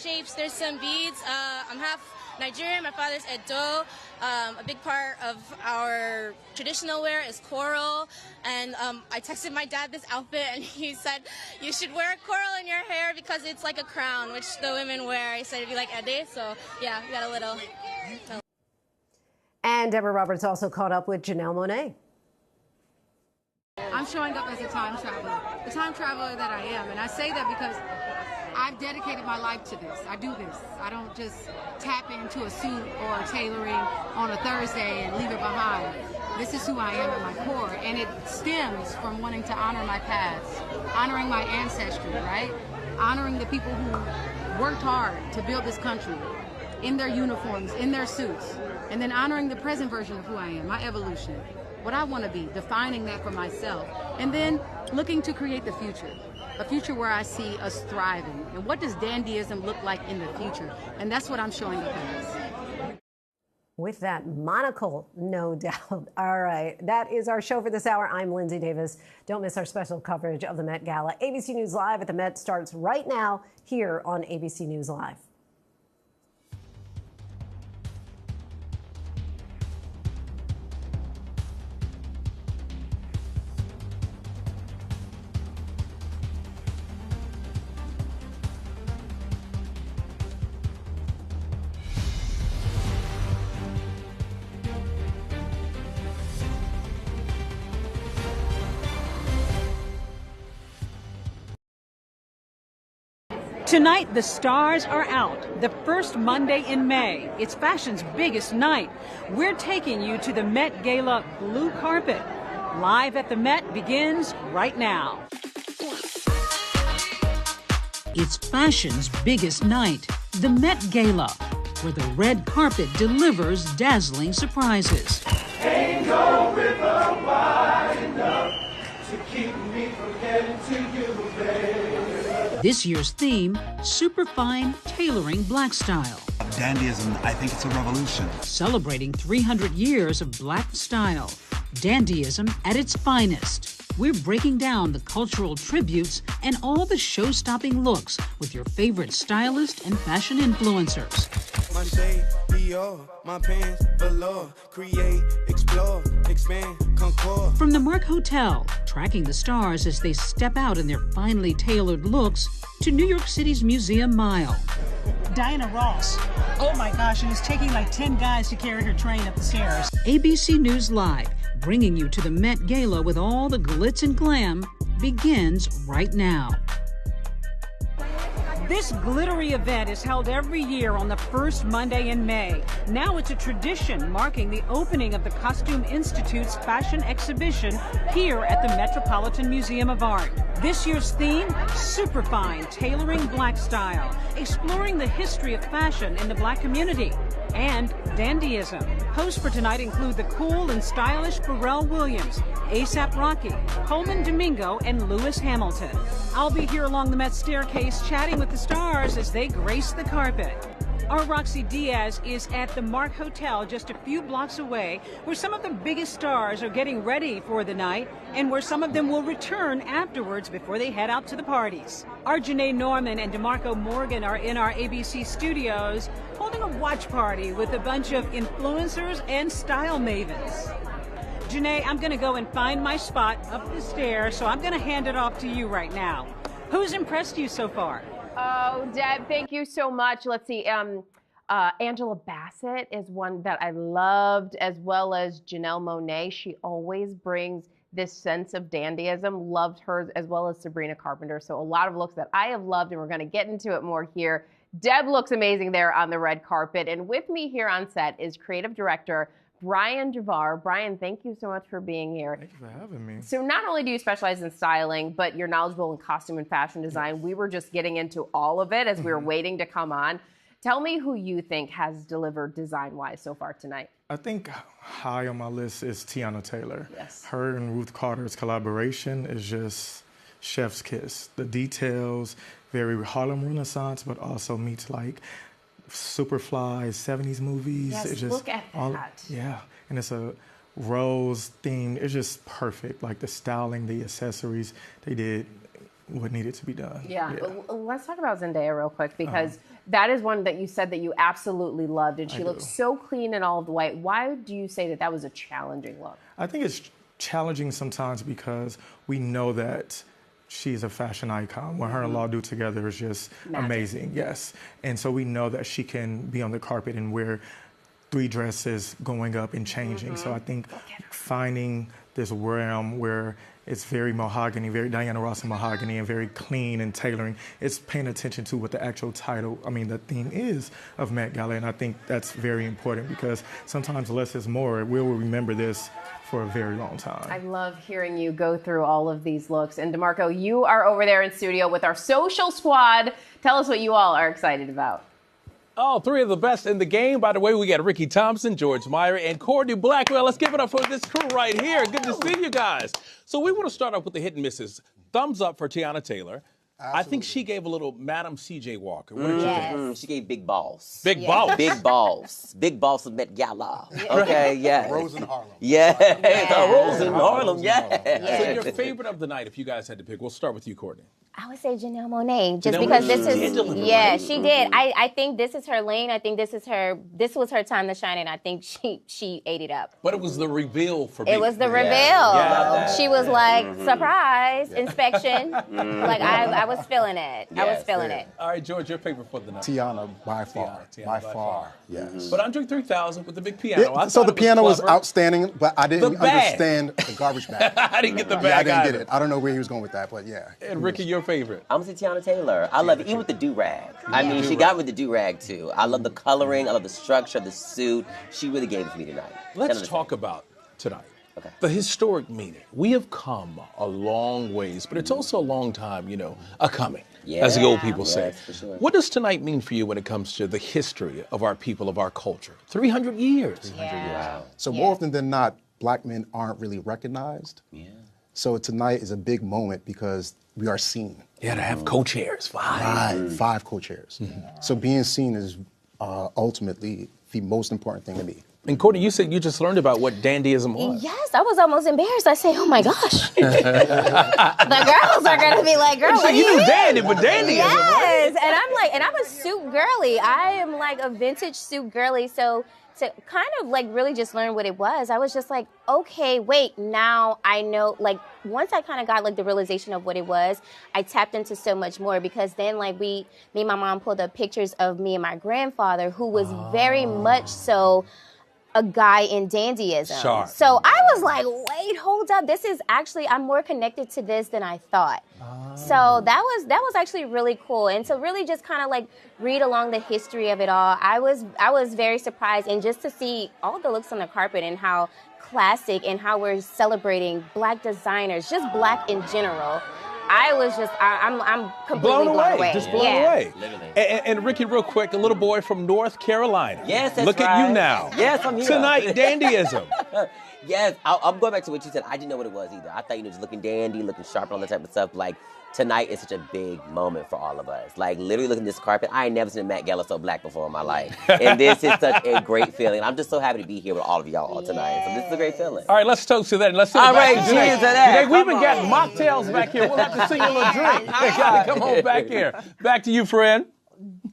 shapes. There's some beads. I'm half Nigerian. My father's Edo. A big part of our traditional wear is coral. And I texted my dad this outfit, and he said, you should wear coral in your hair because it's like a crown, which the women wear. He said it'd be like Ede. So, yeah, we got a little. And Deborah Roberts also caught up with Janelle Monáe. I'm showing up as a time traveler, the time traveler that I am. And I say that because I've dedicated my life to this. I do this. I don't just tap into a suit or tailoring on a Thursday and leave it behind. This is who I am at my core. And it stems from wanting to honor my past, honoring my ancestry, right? Honoring the people who worked hard to build this country in their uniforms, in their suits, and then honoring the present version of who I am, my evolution, what I want to be, defining that for myself, and then looking to create the future, a future where I see us thriving. And what does dandyism look like in the future? And that's what I'm showing up as. With that monocle, no doubt. All right, that is our show for this hour. I'm Linsey Davis. Don't miss our special coverage of the Met Gala. ABC News Live at the Met starts right now here on ABC News Live. Tonight, the stars are out. The first Monday in May. It's fashion's biggest night. We're taking you to the Met Gala blue carpet. Live at the Met begins right now. It's fashion's biggest night, the Met Gala, where the red carpet delivers dazzling surprises. Angel with a wind up to keep me from getting to you, baby. This year's theme, Superfine Tailoring Black Style. Dandyism, I think it's a revolution. Celebrating 300 years of black style. Dandyism at its finest. We're breaking down the cultural tributes and all the show-stopping looks with your favorite stylist and fashion influencers. My shade, Dior, my pants, velour, create, explore, expand, concord. From the Mark Hotel, tracking the stars as they step out in their finely tailored looks, to New York City's Museum Mile. Diana Ross. Oh my gosh, it was taking like 10 guys to carry her train up the stairs. ABC News Live, bringing you to the Met Gala with all the glitz and glam, begins right now. This glittery event is held every year on the first Monday in May. Now it's a tradition marking the opening of the Costume Institute's fashion exhibition here at the Metropolitan Museum of Art. This year's theme, Superfine Tailoring Black Style, exploring the history of fashion in the black community, and dandyism. Hosts for tonight include the cool and stylish Pharrell Williams, A$AP Rocky, Coleman Domingo, and Lewis Hamilton. I'll be here along the Met staircase chatting with the stars as they grace the carpet. Our Roxy Diaz is at the Mark Hotel just a few blocks away, where some of the biggest stars are getting ready for the night and where some of them will return afterwards before they head out to the parties. Our Janae Norman and DeMarco Morgan are in our ABC studios holding a watch party with a bunch of influencers and style mavens. Janae, I'm going to go and find my spot up the stairs, so I'm going to hand it off to you right now. Who's impressed you so far? Oh, Deb, thank you so much. Let's see. Angela Bassett is one that I loved, as well as Janelle Monáe. She always brings this sense of dandyism. Loved her, as well as Sabrina Carpenter. So a lot of looks that I have loved, and we're going to get into it more here. Deb looks amazing there on the red carpet. And with me here on set is creative director Brian Javar. Brian, thank you so much for being here. Thank you for having me. So not only do you specialize in styling, but you're knowledgeable in costume and fashion design. We were just getting into all of it as we were waiting to come on. Tell me who you think has delivered design-wise so far tonight. I think high on my list is Tiana Taylor. Yes. Her and Ruth Carter's collaboration is just chef's kiss. The details, very Harlem Renaissance, but also meets like Superfly, 70s movies. Yes, it's just look at that. Yeah, and it's a rose theme. It's just perfect. Like the styling, the accessories, they did what needed to be done. Yeah. Let's talk about Zendaya real quick, because that is one that you said that you absolutely loved, and she looks so clean in all of the white. Why do you say that that was a challenging look? I think it's challenging sometimes because we know that she's a fashion icon. What her and Law do together is just amazing. Yes. And so we know that she can be on the carpet and wear 3 dresses going up and changing. So I think finding this realm where it's very mahogany, very Diana Ross mahogany, and very clean and tailoring. It's paying attention to what the actual title, the theme is of Met Gala. And I think that's very important because sometimes less is more. We will remember this for a very long time. I love hearing you go through all of these looks. And DeMarco, you are over there in studio with our social squad. Tell us what you all are excited about. Oh, 3 of the best in the game. By the way, we got Ricky Thompson, George Meyer, and Courtney Blackwell. Let's give it up for this crew right here. Good to see you guys. So we want to start off with the hit and misses. Thumbs up for Tiana Taylor. Absolutely. I think she gave a little Madam C.J. Walker. What did you think? She gave big balls. Big balls? Big balls. Big balls of Met Gala. Okay, yeah. Rose in Harlem. Yeah. Rose in Harlem, So your favorite of the night, if you guys had to pick, we'll start with you, Courtney. I would say Janelle Monáe, just because this is, she did. I think this is her lane. I think this was her time to shine, and I think she ate it up. But it was the reveal for me. It was the reveal. Yeah. She was like, surprise, inspection. Like, I was feeling it. I was feeling it. All right, George, your favorite for the night? Tiana, by far. By far, yes. But Andre 3000 with the big piano. Yeah, so the piano was outstanding, but I didn't understand the garbage bag. I didn't get the bag. Yeah, I didn't get it. I don't know where he was going with that, but yeah. And Ricky, your favorite? I'm gonna say Tiana Taylor. I love it, even with the do-rag. I mean, she got with the do-rag too. I love the coloring, I love the structure of the suit. She really gave it to me tonight. Let's talk about tonight. Okay. The historic meaning. We have come a long ways, but it's also a long time, a coming, as the old people say. For sure. What does tonight mean for you when it comes to the history of our people, of our culture? 300 years. 300 years. Wow. So more often than not, Black men aren't really recognized. Yeah. So tonight is a big moment because we are seen. Yeah, to have co-chairs, 5. 5 co-chairs. So being seen is ultimately the most important thing to me. And Courtney, you said you just learned about what dandyism was. Yes, I was almost embarrassed. I say, oh my gosh. The girls are going to be like, girl, so you knew dandy, but dandyism, yes. And I'm like, and I'm a suit girly. I am like a vintage suit girly. So to kind of like really just learn what it was, I was just like, okay, wait, now I know, like once I kind of got like the realization of what it was, I tapped into so much more because then like me and my mom pulled up pictures of me and my grandfather who was very much so a guy in dandyism. Sure. So I was like, wait, hold up. This is actually, I'm more connected to this than I thought. So that was actually really cool. And to really just kind of like read along the history of it all, I was very surprised. And just to see all the looks on the carpet and how classic and how we're celebrating Black designers, just Black in general. I was just, I'm completely blown away. Just blown away. And Ricky, real quick, a little boy from North Carolina. Yes, that's Look right. at you now. Yes, I'm here. Tonight, dandyism. Yes, I'm going back to what you said. I didn't know what it was either. I thought, just looking dandy, looking sharp, and all that type of stuff. Like, tonight is such a big moment for all of us. Like, literally looking at this carpet, I ain't never seen a Met Gala so black before in my life. And this is such a great feeling. I'm just so happy to be here with all of y'all all tonight. So this is a great feeling. All right, let's toast to that. And let's all right, cheers to that. We've even got mocktails back here. We'll have to sing a little drink. They gotta come on back here. Back to you, friend.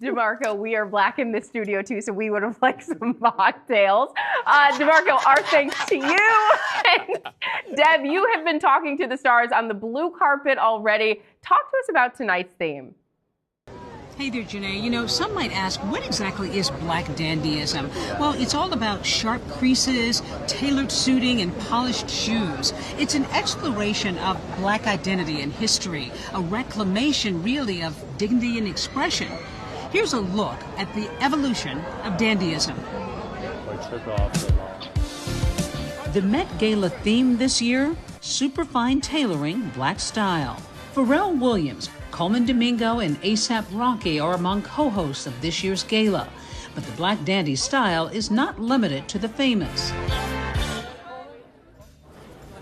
DeMarco, we are Black in this studio too, so we would have liked some mocktails. DeMarco, our thanks to you. And Deb, you have been talking to the stars on the blue carpet already. Talk to us about tonight's theme. Hey there, Janae. Some might ask, what exactly is Black dandyism? Well, it's all about sharp creases, tailored suiting, and polished shoes. It's an exploration of Black identity and history, a reclamation, really, of dignity and expression. Here's a look at the evolution of dandyism. The Met Gala theme this year, Superfine Tailoring Black Style. Pharrell Williams, Coleman Domingo, and A$AP Rocky are among co-hosts of this year's gala. But the Black dandy style is not limited to the famous.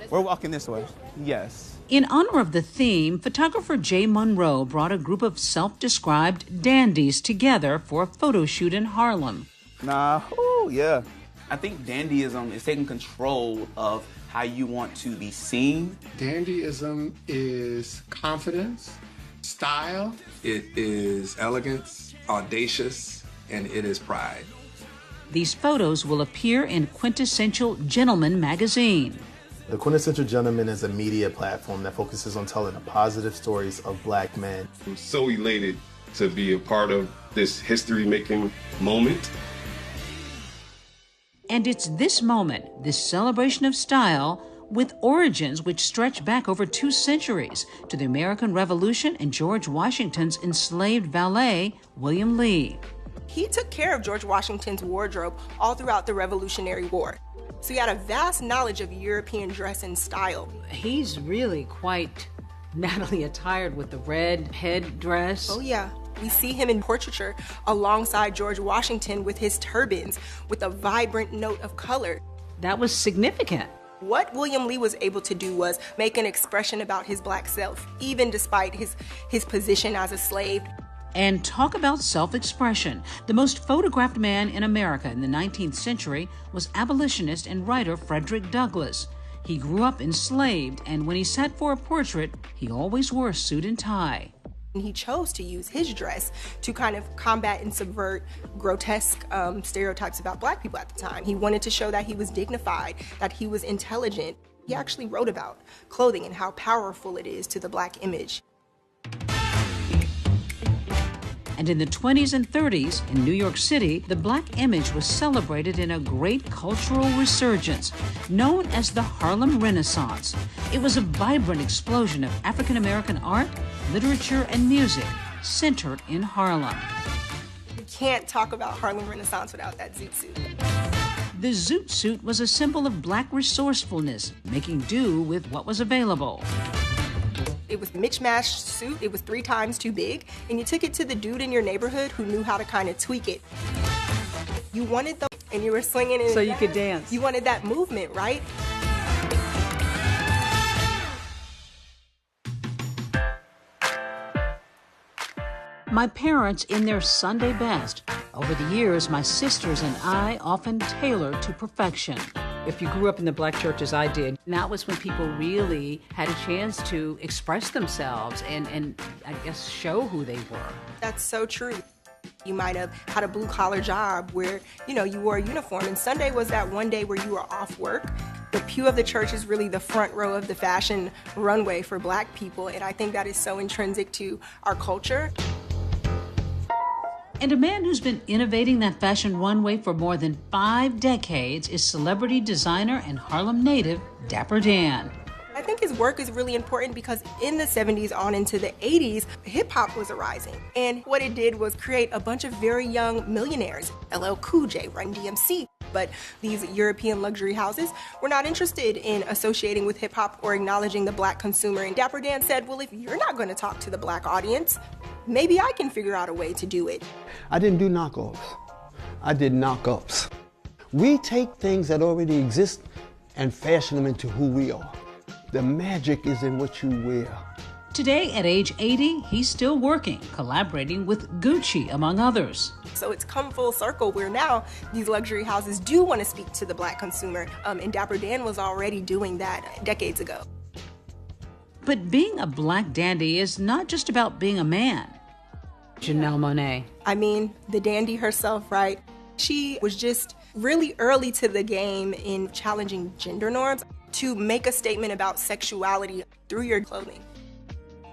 We're walking this way. Yes. In honor of the theme, photographer Jay Monroe brought a group of self-described dandies together for a photo shoot in Harlem. Yeah. I think dandyism is taking control of how you want to be seen. Dandyism is confidence, style. It is elegance, audacious, and it is pride. These photos will appear in Quintessential Gentleman magazine. The Quintessential Gentleman is a media platform that focuses on telling the positive stories of Black men. I'm so elated to be a part of this history-making moment. And it's this moment, this celebration of style, with origins which stretch back over 2 centuries to the American Revolution and George Washington's enslaved valet, William Lee. He took care of George Washington's wardrobe all throughout the Revolutionary War. So he had a vast knowledge of European dress and style. He's really quite nattily attired with the red headdress. Oh yeah. We see him in portraiture alongside George Washington with his turbans, with a vibrant note of color. That was significant. What William Lee was able to do was make an expression about his Black self, even despite his position as a slave. And talk about self-expression. The most photographed man in America in the 19th century was abolitionist and writer Frederick Douglass. He grew up enslaved, and when he sat for a portrait, he always wore a suit and tie. He chose to use his dress to kind of combat and subvert grotesque stereotypes about Black people at the time. He wanted to show that he was dignified, that he was intelligent. He actually wrote about clothing and how powerful it is to the Black image. And in the 20s and 30s, in New York City, the Black image was celebrated in a great cultural resurgence, known as the Harlem Renaissance. It was a vibrant explosion of African-American art, literature, and music, centered in Harlem. You can't talk about Harlem Renaissance without that zoot suit. The zoot suit was a symbol of Black resourcefulness, making do with what was available. It was a mismatched suit. It was 3 times too big. And you took it to the dude in your neighborhood who knew how to kind of tweak it. You wanted them, and you were swinging it. So you could dance. You wanted that movement, right? My parents in their Sunday best. Over the years, my sisters and I often tailored to perfection. If you grew up in the Black church as I did, that was when people really had a chance to express themselves and I guess show who they were. That's so true. You might have had a blue-collar job where, you wore a uniform, and Sunday was that one day where you were off work. The pew of the church is really the front row of the fashion runway for Black people, and I think that is so intrinsic to our culture. And a man who's been innovating that fashion runway for more than 5 decades is celebrity designer and Harlem native Dapper Dan. I think his work is really important because in the 70s on into the 80s, hip-hop was arising. And what it did was create a bunch of very young millionaires, LL Cool J, Run DMC. But these European luxury houses were not interested in associating with hip-hop or acknowledging the Black consumer. And Dapper Dan said, well, if you're not going to talk to the Black audience, maybe I can figure out a way to do it. I didn't do knockoffs. I did knockups. We take things that already exist and fashion them into who we are. The magic is in what you wear. Today, at age 80, he's still working, collaborating with Gucci, among others. So it's come full circle where now these luxury houses do want to speak to the Black consumer, and Dapper Dan was already doing that decades ago. But being a Black dandy is not just about being a man. Janelle Monáe. I mean, the dandy herself, right? She was just really early to the game in challenging gender norms to make a statement about sexuality through your clothing.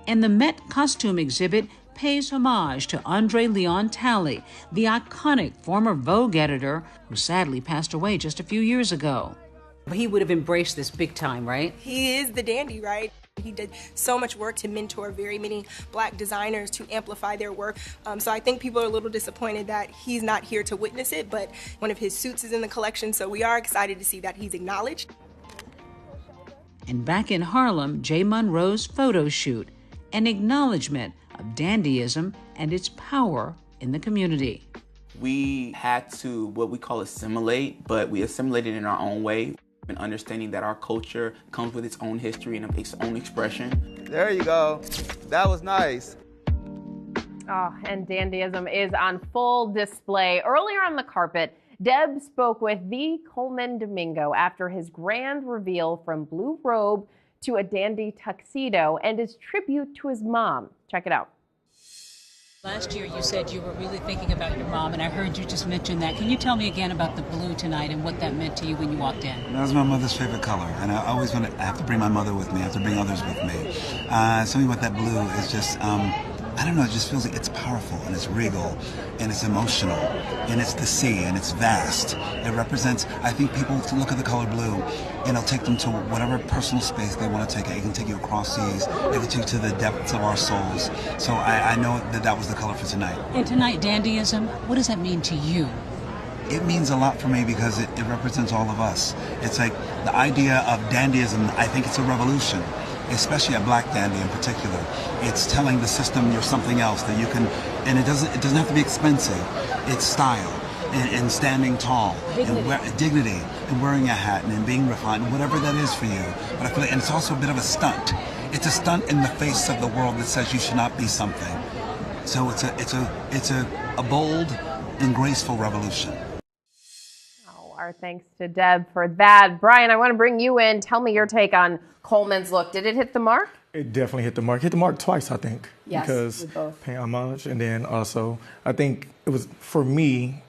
And the Met costume exhibit pays homage to Andre Leon Talley, the iconic former Vogue editor who sadly passed away just a few years ago. He would have embraced this big time, right? He is the dandy, right? He did so much work to mentor very many Black designers to amplify their work. So I think people are a little disappointed that he's not here to witness it, but one of his suits is in the collection, so we are excited to see that he's acknowledged. And back in Harlem, Jay Monroe's photo shoot, an acknowledgement of dandyism and its power in the community. We had to, what we call assimilate, but we assimilated in our own way, and understanding that our culture comes with its own history and its own expression. There you go. That was nice. Oh, and dandyism is on full display. Earlier on the carpet, Deb spoke with the Coleman Domingo after his grand reveal from blue robe to a dandy tuxedo and his tribute to his mom. Check it out. Last year you said you were really thinking about your mom, and I heard you just mention that. Can you tell me again about the blue tonight and what that meant to you when you walked in? That was my mother's favorite color, and I always want to have to bring my mother with me. I have to bring others with me. Something about that blue is just, I don't know, it just feels like it's powerful, and it's regal, and it's emotional, and it's the sea, and it's vast. It represents, I think people look at the color blue, and it'll take them to whatever personal space they want to take it. It can take you across seas. It can take you to the depths of our souls. So I know that was the color for tonight. And tonight, dandyism, what does that mean to you? It means a lot for me because it represents all of us. It's like the idea of dandyism, I think it's a revolution, especially a black dandy in particular. It's telling the system you're something else, that you can, and it doesn't have to be expensive. It's style and standing tall, and dignity, and wearing a hat and being refined, whatever that is for you. But I feel like, and it's also a bit of a stunt. It's a stunt in the face of the world that says you should not be something. So it's a bold and graceful revolution. Our thanks to Deb for that. Brian, I want to bring you in. Tell me your take on Coleman's look. Did it hit the mark? It definitely hit the mark. Hit the mark twice, I think. Yes, because we both. paying homage, and then also I think it was, for me,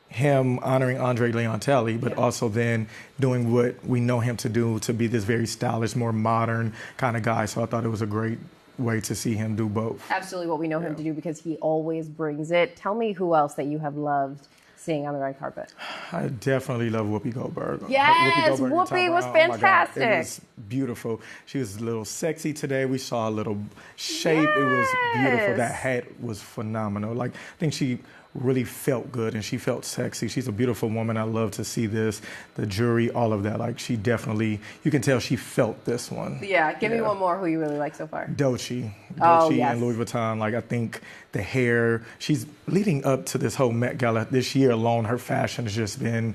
him honoring Andre Leontelli, but also then doing what we know him to do, to be this very stylish, more modern kind of guy. So I thought it was a great way to see him do both. Absolutely what we know him to do, because he always brings it. Tell me who else that you have loved seeing on the red carpet. I definitely love Whoopi Goldberg. Yes, Whoopi was fantastic. Oh my God, it was beautiful. She was a little sexy today. We saw a little shape. It was beautiful. That hat was phenomenal. Like, I think she really felt good and she felt sexy. She's a beautiful woman. I love to see this. The jury, all of that. Like, she definitely, you can tell she felt this one. Yeah, give me one more who you really like so far. Dolce Yes. and Louis Vuitton. Like, I think the hair, she's leading up to this whole Met Gala this year alone. Her fashion has just been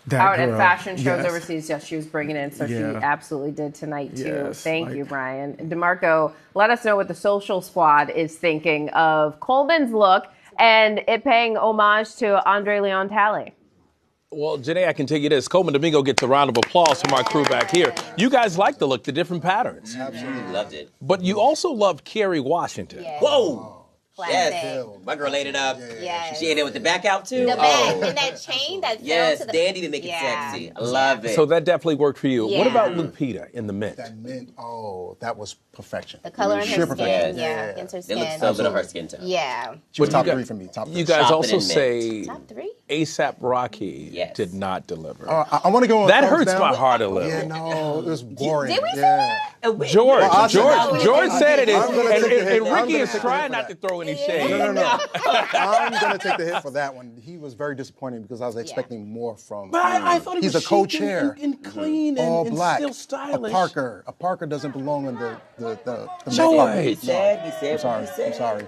that out girl. at fashion shows Yes. overseas, yes, she was bringing in, so she Yeah. absolutely did tonight too. Yes, Thank you, Brian. DeMarco, let us know what the Social Squad is thinking of Coleman's look and it paying homage to Andre Leontelli. Well, Janae, I can tell you this. Coleman Domingo gets a round of applause from our crew back here. You guys like the look, the different patterns. Absolutely loved it. But you also loved Kerry Washington. Yeah. Whoa! Classic. Yes, my girl laid it up. Yes. She ate it with the back out too. The back and that chain that Yes, fell to the dandy to make it sexy. I love it. So that definitely worked for you. What Yeah. about Lupita in the mint? That mint, oh, that was perfection. The color in her Sheer skin, perfection. yeah, against her It skin. looks so good on her skin tone. Yeah. She was But top you 3 got- for me. Top 3. You guys Chopping also in say Top 3? ASAP Rocky did not deliver. I want to go on That thumbs hurts down. my heart a little. Yeah, no, it was boring. Did we say yeah. George Well, George said it, I'm gonna take the hit. and I'm Ricky gonna is take the trying hit for not that. to throw any shade. No. I'm going to take the hit for that one. He was very disappointing because I was expecting more from But I thought he he's was a co-chair. and clean all and black. still stylish. A Parker doesn't belong in the George. He said, I'm sorry.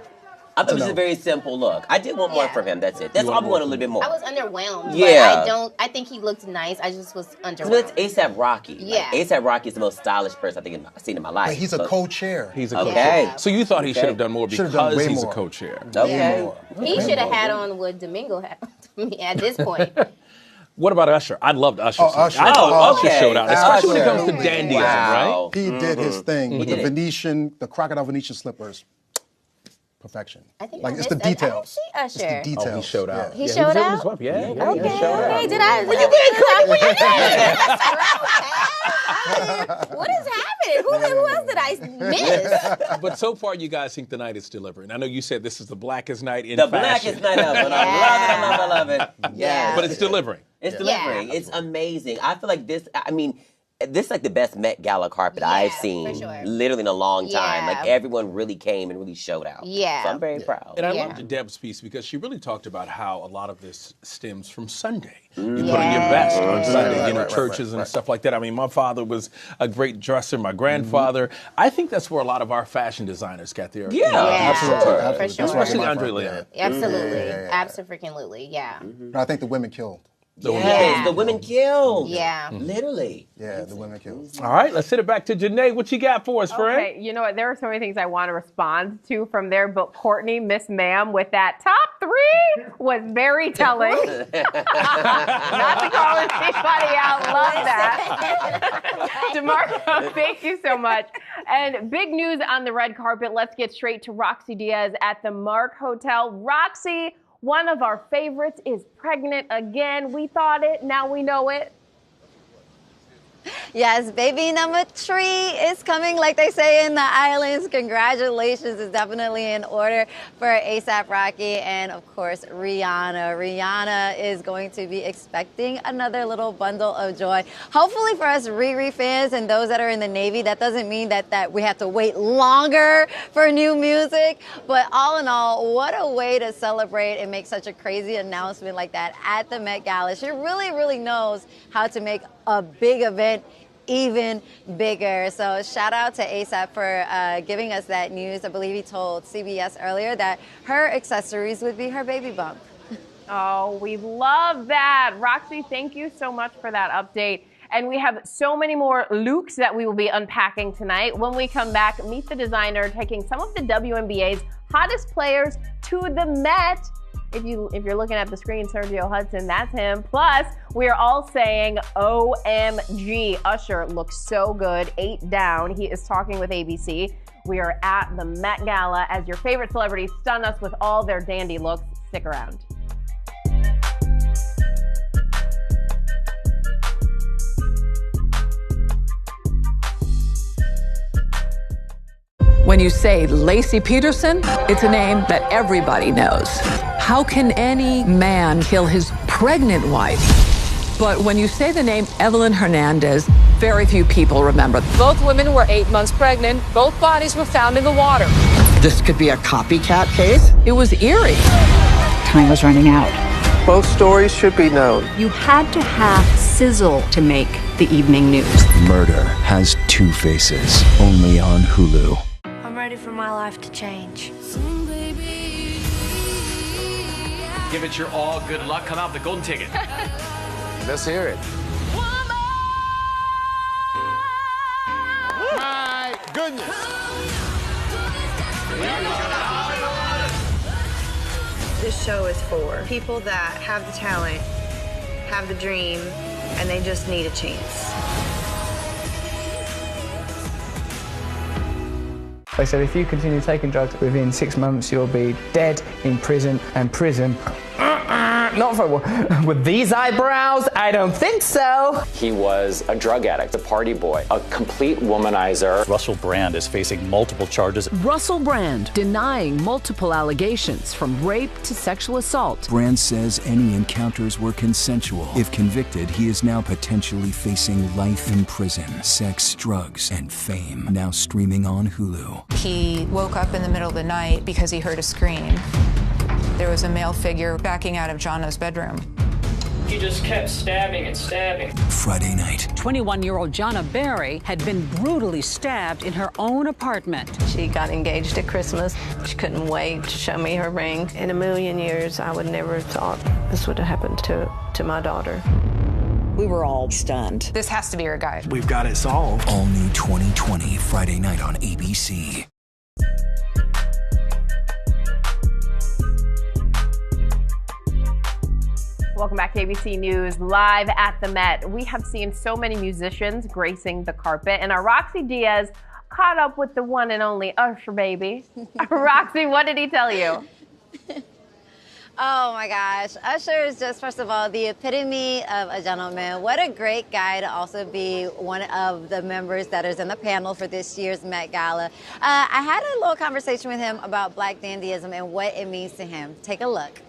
I thought it was No. a very simple look. I did want more from him. That's it. That's You all want we more want a little bit more. I was underwhelmed. Yeah. But I think he looked nice. I just was But underwhelmed. it's ASAP Rocky. Yeah. Like, ASAP Rocky is the most stylish person I think I've seen in my life. But he's a co-chair. He's a Okay. co-chair. So you thought he Okay. should have done more Should've done because way he's a more. co-chair. Okay. He should have had on what Domingo had on to me at this point. What about Usher? I loved Usher. Oh, Usher. I thought Oh, Usher okay. showed out, especially when it comes to Absolutely. dandyism, Wow. right? He did his thing with did the it. Venetian, the crocodile Venetian slippers. Perfection. I think Like, I it's the missed- I details. didn't see It's the Usher. details. Oh, he showed out. He Yeah, showed was able to out? swap. Yeah, Okay, he showed out. okay. Did I? Well, you What is happening? Who else did I miss? But so far, you guys think the night is delivering. I know you said this is the blackest night in The fashion. blackest night ever. I love it. Yeah. But it's delivering. It's delivering. It's amazing. I feel like this, this is like the best Met Gala carpet I've seen for sure. literally in a long time. Yeah. Like everyone really came and really showed out. Yeah. So I'm very proud. And I Yeah. loved Deb's piece because she really talked about how a lot of this stems from Sunday. You put on your best on Sunday, churches and stuff like that. I mean, my father was a great dresser, my grandfather. I think that's where a lot of our fashion designers got their Absolutely. For sure. Especially Andre Leon. Absolutely. Absolutely. Yeah. But I think the women killed. Yes, the women killed. Yeah. Literally. Yeah, the women killed. All right, let's hit it back to Janae. What you got for us, friend? Okay, you know what? There are so many things I want to respond to from there, but Courtney, Miss Ma'am, with that top 3 was very telling. Not to call anybody out, love that. DeMarco, thank you so much. And big news on the red carpet. Let's get straight to Roxy Diaz at the Mark Hotel. Roxy, one of our favorites, is pregnant again. We thought it, now we know it. Yes, baby number 3 is coming, like they say in the islands. Congratulations is definitely in order for A$AP Rocky and, of course, Rihanna. Rihanna is going to be expecting another little bundle of joy. Hopefully for us Riri fans and those that are in the Navy, that doesn't mean that we have to wait longer for new music. But all in all, what a way to celebrate and make such a crazy announcement like that at the Met Gala. She really, really knows how to make a big event even bigger. So shout out to A$AP for giving us that news. I believe he told CBS earlier that her accessories would be her baby bump. Oh, we love that. Roxy, thank you so much for that update. And we have so many more looks that we will be unpacking tonight. When we come back, meet the designer taking some of the WNBA's hottest players to the Met. If you're looking at the screen, Sergio Hudson, that's him. Plus, we are all saying, OMG, Usher looks so good, 8 down. He is talking with ABC. We are at the Met Gala as your favorite celebrities stun us with all their dandy looks. Stick around. When you say Lacey Peterson, it's a name that everybody knows. How can any man kill his pregnant wife? But when you say the name Evelyn Hernandez, very few people remember. Both women were 8 months pregnant. Both bodies were found in the water. This could be a copycat case? It was eerie. Time was running out. Both stories should be known. You had to have sizzle to make the evening news. Murder has 2 faces, only on Hulu. I'm ready for my life to change. Give it your all. Good luck. Come out with the golden ticket. Let's hear it. My goodness. This show is for people that have the talent, have the dream, and they just need a chance. They said if you continue taking drugs, within 6 months you'll be dead in prison, and prison. Not for with these eyebrows, I don't think so. He was a drug addict, a party boy, a complete womanizer. Russell Brand is facing multiple charges. Russell Brand denying multiple allegations from rape to sexual assault. Brand says any encounters were consensual. If convicted, he is now potentially facing life in prison, sex, drugs, and fame. Now streaming on Hulu. He woke up in the middle of the night because he heard a scream. There was a male figure backing out of Jono's bedroom. He just kept stabbing and stabbing. Friday night. 21-year-old Jonna Berry had been brutally stabbed in her own apartment. She got engaged at Christmas. She couldn't wait to show me her ring. In a million years, I would never have thought this would have happened to my daughter. We were all stunned. This has to be her guy. We've got it solved. All new 2020, Friday night on ABC. Welcome back to ABC News, live at the Met. We have seen so many musicians gracing the carpet, and our Roxy Diaz caught up with the one and only Usher, baby. Roxy, what did he tell you? Oh my gosh, Usher is just, first of all, the epitome of a gentleman. What a great guy to also be one of the members that is in the panel for this year's Met Gala. I had a little conversation with him about Black dandyism and what it means to him. Take a look.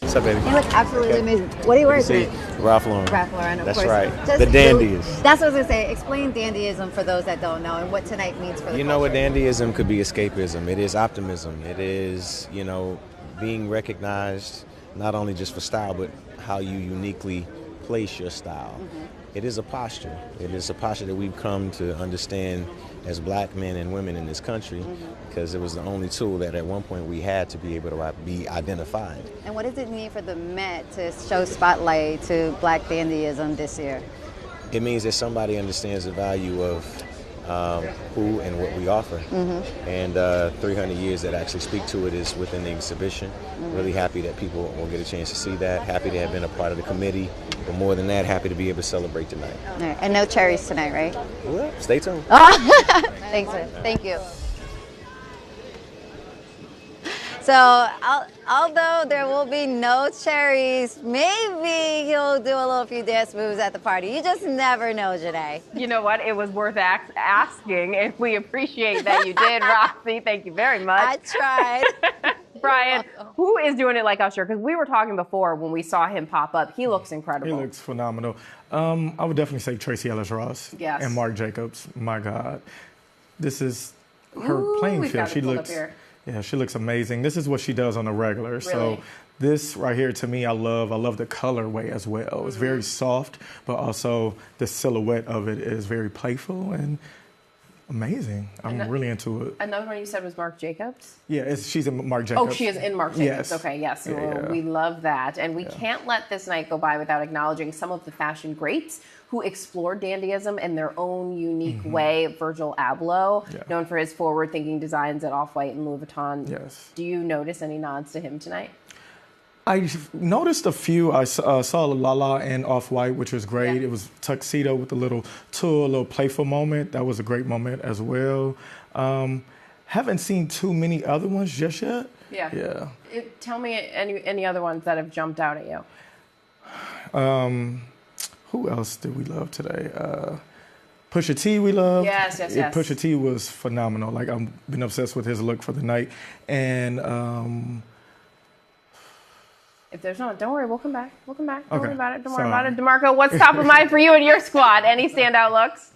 What's up, baby? You look absolutely amazing. What are you wearing today? Ralph Lauren. Ralph Lauren, of That's course. right. Just the dandies. That's what I was going to say. Explain dandyism for those that don't know and what tonight means for the You know culture. what dandyism could be? Escapism. It is optimism. It is, being recognized not only just for style, but how you uniquely place your style. it is a posture. It is a posture that we've come to understand as black men and women in this country, because it was the only tool that at one point we had to be able to be identified. And what does it mean for the Met to show spotlight to black dandyism this year? It means that somebody understands the value of who and what we offer. And 300 years that actually speak to it is within the exhibition. Really happy that people will get a chance to see that. Happy to have been a part of the committee. But more than that, happy to be able to celebrate tonight. All right. And no cherries tonight, right? Well, stay tuned. Thanks, man. Thank you. So, although there will be no cherries, maybe he'll do a few dance moves at the party. You just never know, Janae. You know what? It was worth asking, and we appreciate that you did, Roxy. Thank you very much. I tried. Brian, who is doing it like Usher? Because we were talking before when we saw him pop up. He looks incredible. He looks phenomenal. I would definitely say Tracee Ellis Ross and Marc Jacobs. My God. This is her playing field. She looks... Yeah, she looks amazing. This is what she does on a regular. Really? So this right here, to me, I love the colorway as well. It's very soft, but also the silhouette of it is very playful and amazing. I'm really into it. Another one you said was Marc Jacobs? Yeah, she's in Marc Jacobs. Oh, she is in Marc Jacobs. Yes. Okay, yes. Well, we love that. And we can't let this night go by without acknowledging some of the fashion greats who explored dandyism in their own unique way. Virgil Abloh, known for his forward-thinking designs at Off-White and Louis Vuitton. Yes. Do you notice any nods to him tonight? I noticed a few. I saw Lala and Off-White, which was great. It was tuxedo with a little tulle, a little playful moment. That was a great moment as well. Haven't seen too many other ones just yet. Yeah. Tell me any other ones that have jumped out at you. Who else did we love today? Pusha T we love. Yes. Pusha T was phenomenal. Like, I've been obsessed with his look for the night. And if there's not, don't worry, we'll come back. Don't worry about it. Sorry. DeMarco, what's top of mind for you and your squad? Any standout looks?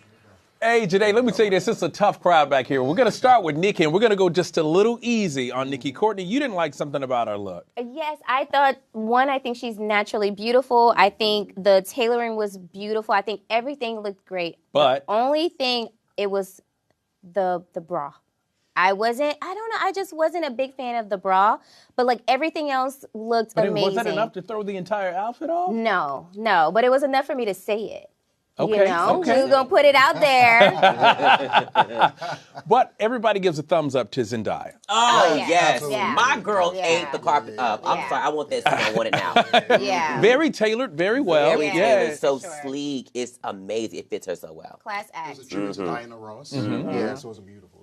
Hey, Janae, let me tell you this. It's a tough crowd back here. We're going to start with Nikki, and we're going to go just a little easy on Nikki. Courtney, you didn't like something about her look. Yes, I thought, I think she's naturally beautiful. I think the tailoring was beautiful. I think everything looked great. But the only thing, it was the bra. I just wasn't a big fan of the bra, but like everything else looked amazing. Was that enough to throw the entire outfit off? No, but it was enough for me to say it. Okay, We're going to put it out there. But everybody gives a thumbs up to Zendaya. Oh, yes. Yeah. My girl ate the carpet up. I'm sorry. I want that. I want it now. Yeah. Very tailored, very well. Very tailored, so sleek. It's amazing. It fits her so well. Class act. It was a tribute to Diana Ross. Yeah, so it was beautiful.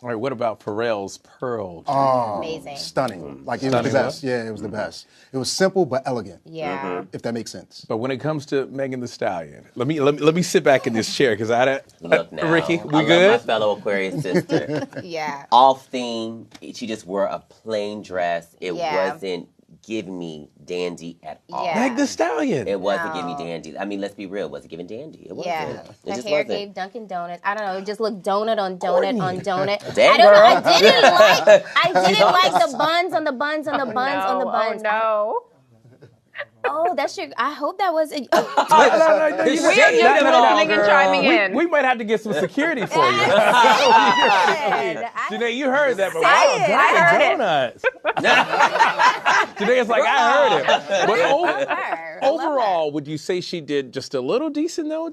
All right, what about Pharrell's Pearl? Oh, amazing. Stunning. Like, it was the best. Yeah, it was the best. It was simple but elegant. Yeah. If that makes sense. But when it comes to Megan Thee Stallion, let me sit back in this chair because I don't. Look now, Ricky, we I good? love my fellow Aquarius sister. Yeah. Off theme. She just wore a plain dress. It wasn't giving me dandy at all. Yeah. Meg Thee Stallion. It wasn't giving me dandy. I mean, let's be real. Was it giving dandy? It wasn't. Yeah. It Her hair gave Dunkin' Donuts. I don't know. It just looked donut on donut on donut. Damn, I don't girl. know. I didn't like the buns on the buns on the buns on the buns. Oh, no. Oh, that's your. I hope that wasn't. We are just listening and chiming in. We might have to get some security for you. Janae, you heard that, but I heard donuts. Janae's like, I heard it. But overall, would you say she did just a little decent though?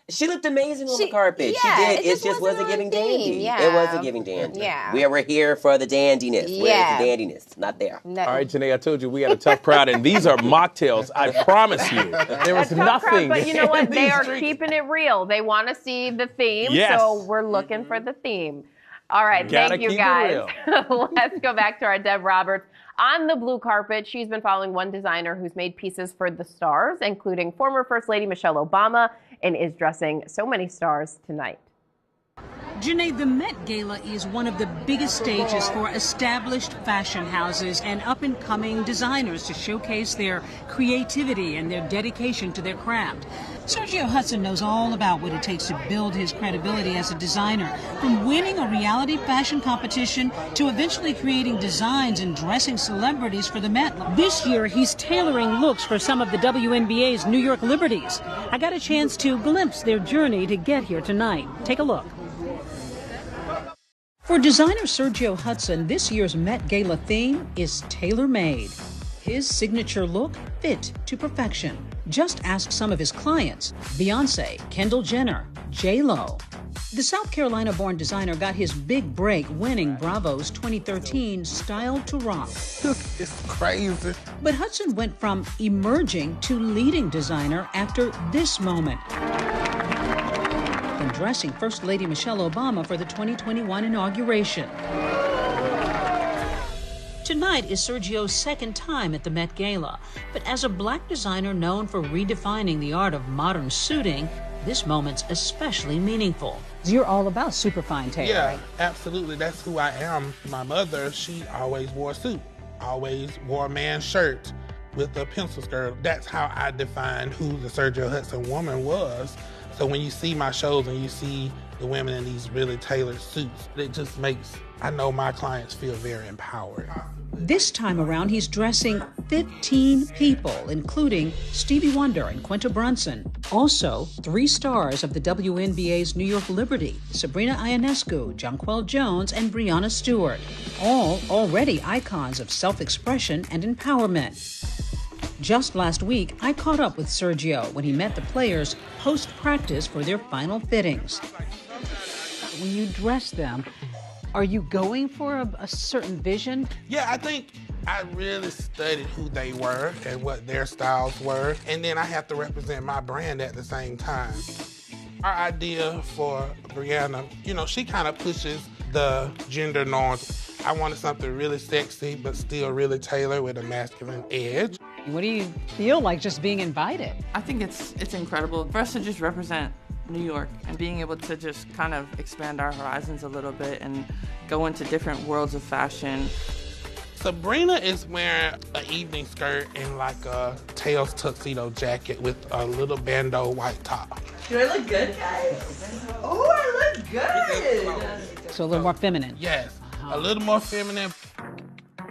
She looked amazing on the carpet. Yeah, she did. it just wasn't giving dandy. Yeah. It wasn't giving dandy. Yeah. We were here for the dandiness. Yeah. Where's the dandiness? Not there. No. All right, Janae, I told you we got a tough crowd, and these are mocktails. I promise you. There was nothing. But you know what? They are keeping it real. They want to see the theme, so we're looking for the theme. All right, thank you guys. Let's go back to our Deb Roberts. On the blue carpet, she's been following one designer who's made pieces for the stars, including former First Lady Michelle Obama, and is dressing so many stars tonight. Janae, the Met Gala is one of the biggest stages for established fashion houses and up-and-coming designers to showcase their creativity and their dedication to their craft. Sergio Hudson knows all about what it takes to build his credibility as a designer, from winning a reality fashion competition to eventually creating designs and dressing celebrities for the Met. This year, he's tailoring looks for some of the WNBA's New York Liberties. I got a chance to glimpse their journey to get here tonight. Take a look. For designer Sergio Hudson, this year's Met Gala theme is tailor-made. His signature look, fit to perfection. Just ask some of his clients: Beyonce, Kendall Jenner, J-Lo. The South Carolina-born designer got his big break winning Bravo's 2013 Style to Rock. It's crazy. But Hudson went from emerging to leading designer after this moment. When dressing First Lady Michelle Obama for the 2021 inauguration. Tonight is Sergio's second time at the Met Gala, but as a black designer known for redefining the art of modern suiting, this moment's especially meaningful. You're all about superfine tailoring. Yeah, absolutely. That's who I am. My mother, she always wore a suit, always wore a man's shirt with a pencil skirt. That's how I defined who the Sergio Hudson woman was. So when you see my shows and you see the women in these really tailored suits, it just makes, I know my clients feel very empowered. This time around, he's dressing 15 people, including Stevie Wonder and Quinta Brunson. Also, 3 stars of the WNBA's New York Liberty: Sabrina Ionescu, Jonquel Jones, and Breonna Stewart. All already icons of self-expression and empowerment. Just last week, I caught up with Sergio when he met the players post-practice for their final fittings. When you dress them, are you going for a certain vision? Yeah, I think I really studied who they were and what their styles were, and then I have to represent my brand at the same time. Our idea for Breonna, you know, she kind of pushes the gender norms. I wanted something really sexy, but still really tailored with a masculine edge. What do you feel like just being invited? I think it's incredible for us to just represent New York and being able to just kind of expand our horizons a little bit and go into different worlds of fashion. Sabrina is wearing an evening skirt and like a tails tuxedo jacket with a little bandeau white top. Do I look good, guys? Oh, I look good! So a little more feminine. Yes, a little more feminine.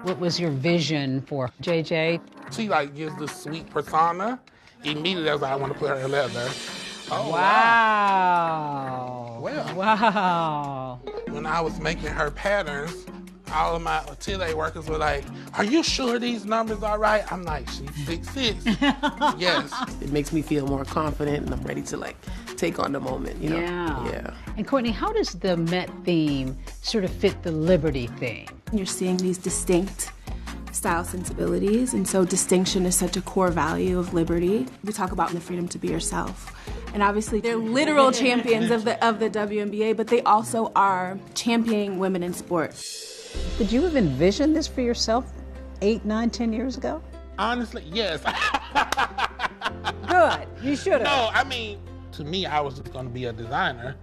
What was your vision for JJ? She like gives this sweet persona. Immediately I was like, I want to put her in leather. Oh, wow. Well. Wow. When I was making her patterns, all of my atelier workers were like, are you sure these numbers are right? I'm like, she's 6'6". Yes. It makes me feel more confident and I'm ready to like take on the moment, you know? Yeah. And Courtney, how does the Met theme sort of fit the Liberty theme? You're seeing these distinct style sensibilities, and so distinction is such a core value of Liberty. We talk about the freedom to be yourself. And obviously they're literal champions of the WNBA, but they also are championing women in sport. Did you have envisioned this for yourself 8, 9, 10 years ago? Honestly, yes. Good, you should have. No, I mean, to me, I was just gonna be a designer.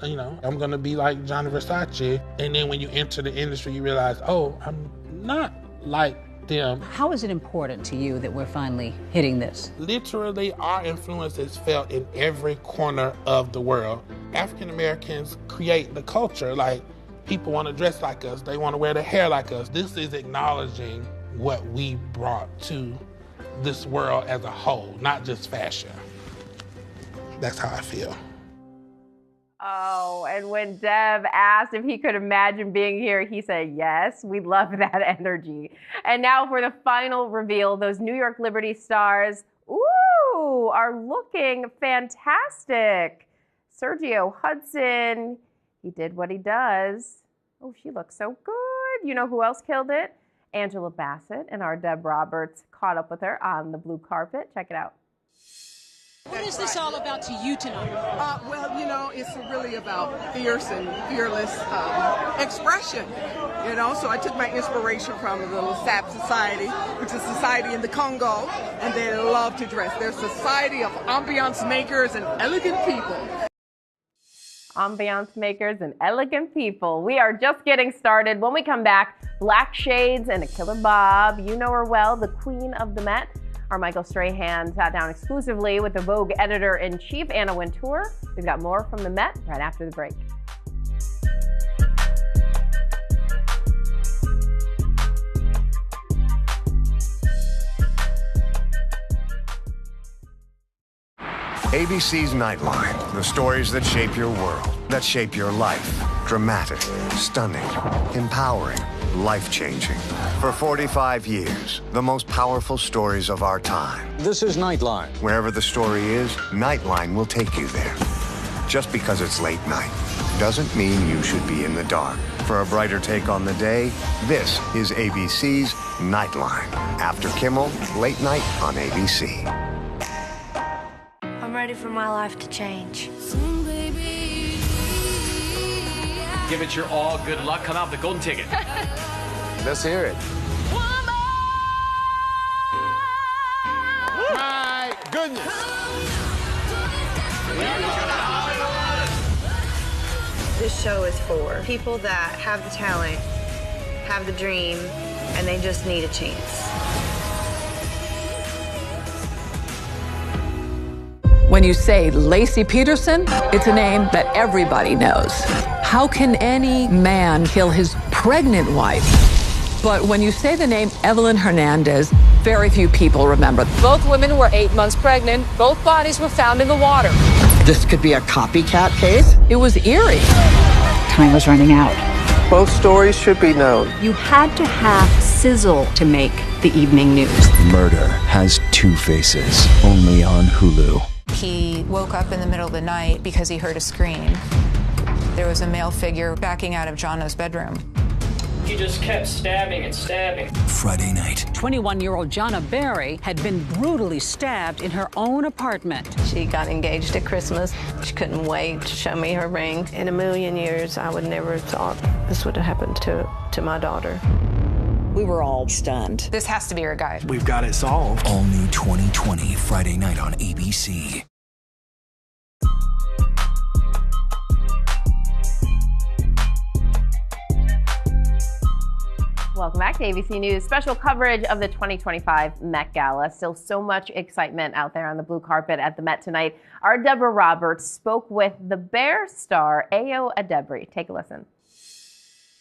You know, I'm gonna be like Gianni Versace. And then when you enter the industry, you realize, oh, I'm not like them. How is it important to you that we're finally hitting this? Literally, our influence is felt in every corner of the world. African Americans create the culture. Like, people want to dress like us. They want to wear their hair like us. This is acknowledging what we brought to this world as a whole, not just fashion. That's how I feel. Oh, and when Dev asked if he could imagine being here, he said yes. We love that energy. And now for the final reveal, those New York Liberty stars, ooh, are looking fantastic. Sergio Hudson, he did what he does. Oh, she looks so good. You know who else killed it? Angela Bassett and our Deb Roberts caught up with her on the blue carpet. Check it out. What is this all about to you tonight? Well, you know, it's really about fierce and fearless expression, you know. So I took my inspiration from the little SAP Society, which is a society in the Congo, and they love to dress. They're a society of ambiance makers and elegant people. ambiance makers, and elegant people. We are just getting started. When we come back, black shades and a killer bob. You know her well, the queen of the Met. Our Michael Strahan sat down exclusively with the Vogue editor-in-chief, Anna Wintour. We've got more from the Met right after the break. ABC's Nightline, the stories that shape your world, that shape your life. Dramatic, stunning, empowering, life-changing. For 45 years, the most powerful stories of our time. This is Nightline. Wherever the story is, Nightline will take you there. Just because it's late night doesn't mean you should be in the dark. For a brighter take on the day, this is ABC's Nightline. After Kimmel, late night on ABC. I'm ready for my life to change. Give it your all. Good luck. Come out with the golden ticket. Let's hear it. My goodness. This show is for people that have the talent, have the dream, and they just need a chance. When you say Laci Peterson, it's a name that everybody knows. How can any man kill his pregnant wife? But when you say the name Evelyn Hernandez, very few people remember. Both women were 8 months pregnant. Both bodies were found in the water. This could be a copycat case? It was eerie. Time was running out. Both stories should be known. You had to have sizzle to make the evening news. Murder has two faces, only on Hulu. He woke up in the middle of the night because he heard a scream. There was a male figure backing out of Jono's bedroom. He just kept stabbing and stabbing. Friday night. 21-year-old Jonna Berry had been brutally stabbed in her own apartment. She got engaged at Christmas. She couldn't wait to show me her ring. In a million years, I would never have thought this would have happened to my daughter. We were all stunned. This has to be her guy. We've got it solved. All new 2020, Friday night on ABC. Welcome back to ABC News. Special coverage of the 2025 Met Gala. Still so much excitement out there on the blue carpet at the Met tonight. Our Deborah Roberts spoke with the Bear star, Ayo Edebiri. Take a listen.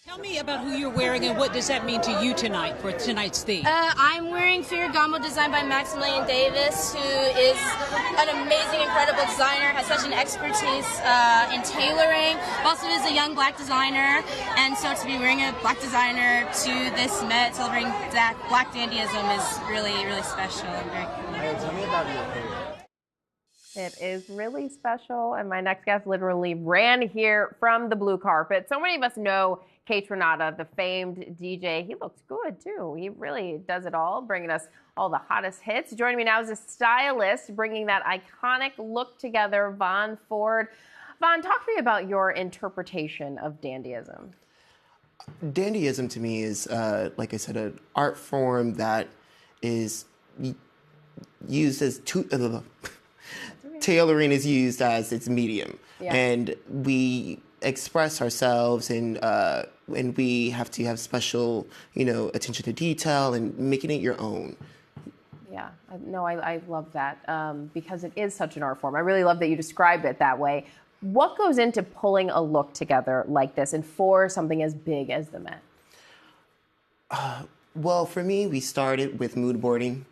Tell me about who you're wearing and what does that mean to you tonight for tonight's theme? I'm wearing Ferragamo designed by Maximilian Davis, who is an amazing, incredible designer, has such an expertise in tailoring, also is a young black designer, and so to be wearing a black designer to this Met celebrating that black dandyism is really, really special and very cool. Tell me about your favorite. It is really special, and my next guest literally ran here from the blue carpet. So many of us know Kate Renata, the famed DJ. He looks good, too. He really does it all, bringing us all the hottest hits. Joining me now is a stylist, bringing that iconic look together, Vaughn Ford. Vaughn, talk to me about your interpretation of dandyism. Dandyism to me is, like I said, an art form that is used as tailoring is used as its medium, and we express ourselves, and we have to have special, attention to detail and making it your own. Yeah, no, I love that because it is such an art form. I really love that you describe it that way. What goes into pulling a look together like this and for something as big as the Met? Well, for me, we started with mood boarding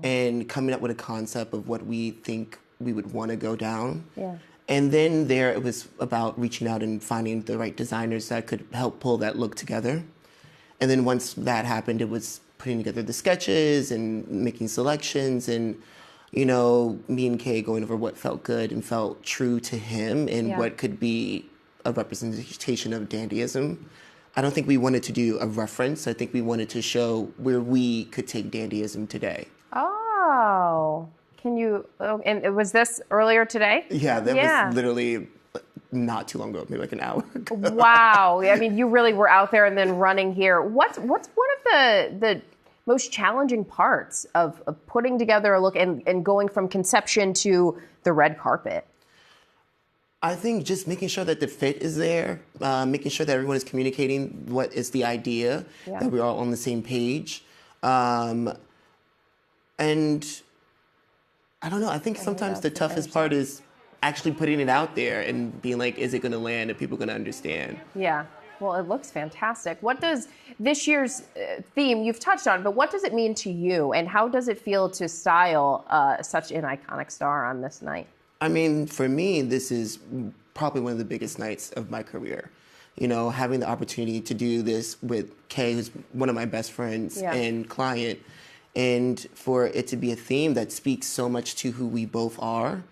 and coming up with a concept of what we think we would want to go down. Yeah. And then there it was about reaching out and finding the right designers that could help pull that look together. And then once that happened, it was putting together the sketches and making selections and, me and Kay going over what felt good and felt true to him and what could be a representation of dandyism. I don't think we wanted to do a reference. I think we wanted to show where we could take dandyism today. Oh. And was this earlier today? Yeah, that was literally not too long ago, maybe like an hour ago. Wow. I mean, you really were out there and then running here. What's one of the most challenging parts of putting together a look and going from conception to the red carpet? I think just making sure that the fit is there, making sure that everyone is communicating what is the idea, that we're all on the same page. And I don't know, I think sometimes the toughest part is actually putting it out there and being like, is it going to land? Are people going to understand? Yeah. Well, it looks fantastic. What does this year's theme, you've touched on, but what does it mean to you? And how does it feel to style such an iconic star on this night? I mean, for me, this is probably one of the biggest nights of my career. You know, having the opportunity to do this with Kay, who's one of my best friends and client, and for it to be a theme that speaks so much to who we both are.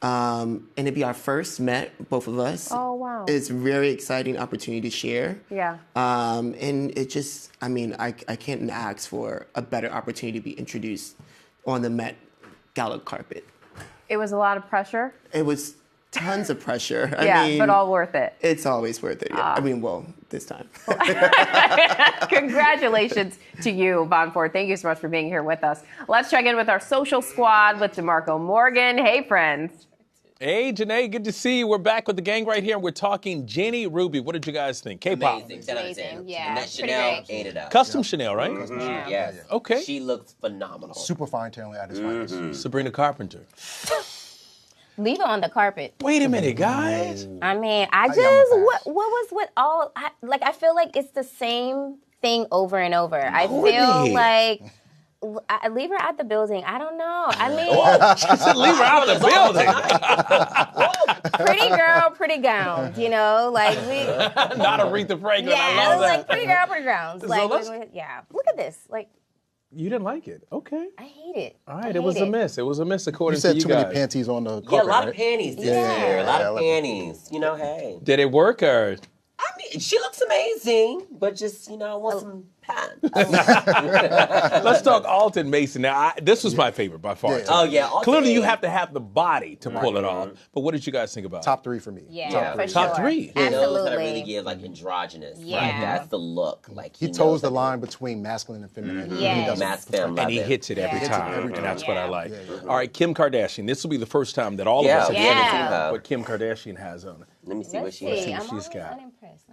And it'd be our first Met, both of us. Oh, wow. It's a very exciting opportunity to share. Yeah. And it just, I mean, I can't ask for a better opportunity to be introduced on the Met Gala carpet. It was a lot of pressure. It was tons of pressure. I mean, but all worth it. It's always worth it. Yeah. I mean, well, this time. Congratulations to you, Von Ford. Thank you so much for being here with us. Let's check in with our social squad with DeMarco Morgan. Hey, friends. Hey, Janae, good to see you. We're back with the gang right here, and we're talking Jenny Ruby. What did you guys think? K-pop. Amazing. Yeah. And that Chanel ate it up. Custom Chanel, right? Yes. Okay. She looks phenomenal. Superfine tailoring at its finest. Sabrina Carpenter. Leave it on the carpet. Wait a minute, guys. I mean, what was with all, I feel like it's the same thing over and over. I feel like, leave her out the building. I don't know. I mean. She said leave her out the building. Pretty girl, pretty gown, you know? Like, we. Not Aretha Franklin, I love that. Like, pretty girl, pretty gowns. So Like, look at this. Like. You didn't like it. Okay. I hate it. All right, it was a miss. It was a miss according to you guys. You said too many panties on the carpet, Yeah, a lot of panties this year. A lot of panties. You know, hey. Did it work or? I mean, she looks amazing, but just, you know, I want some pants. Let's talk Alton Mason. Now, this was my favorite by far. Oh, yeah. Clearly, you have to have the body to pull it off. But what did you guys think about it? Top 3 for me. Yeah, for Top sure. 3. Those that I really give, like, androgynous. Yeah. Like, that's the look. Like, he toes the line between masculine and feminine. Yes. And he hits it every time. And that's what I like. All right, Kim Kardashian. This will be the first time that all of us have seen what Kim Kardashian has on. Let me see what she has. has. She's got. Unimpressed.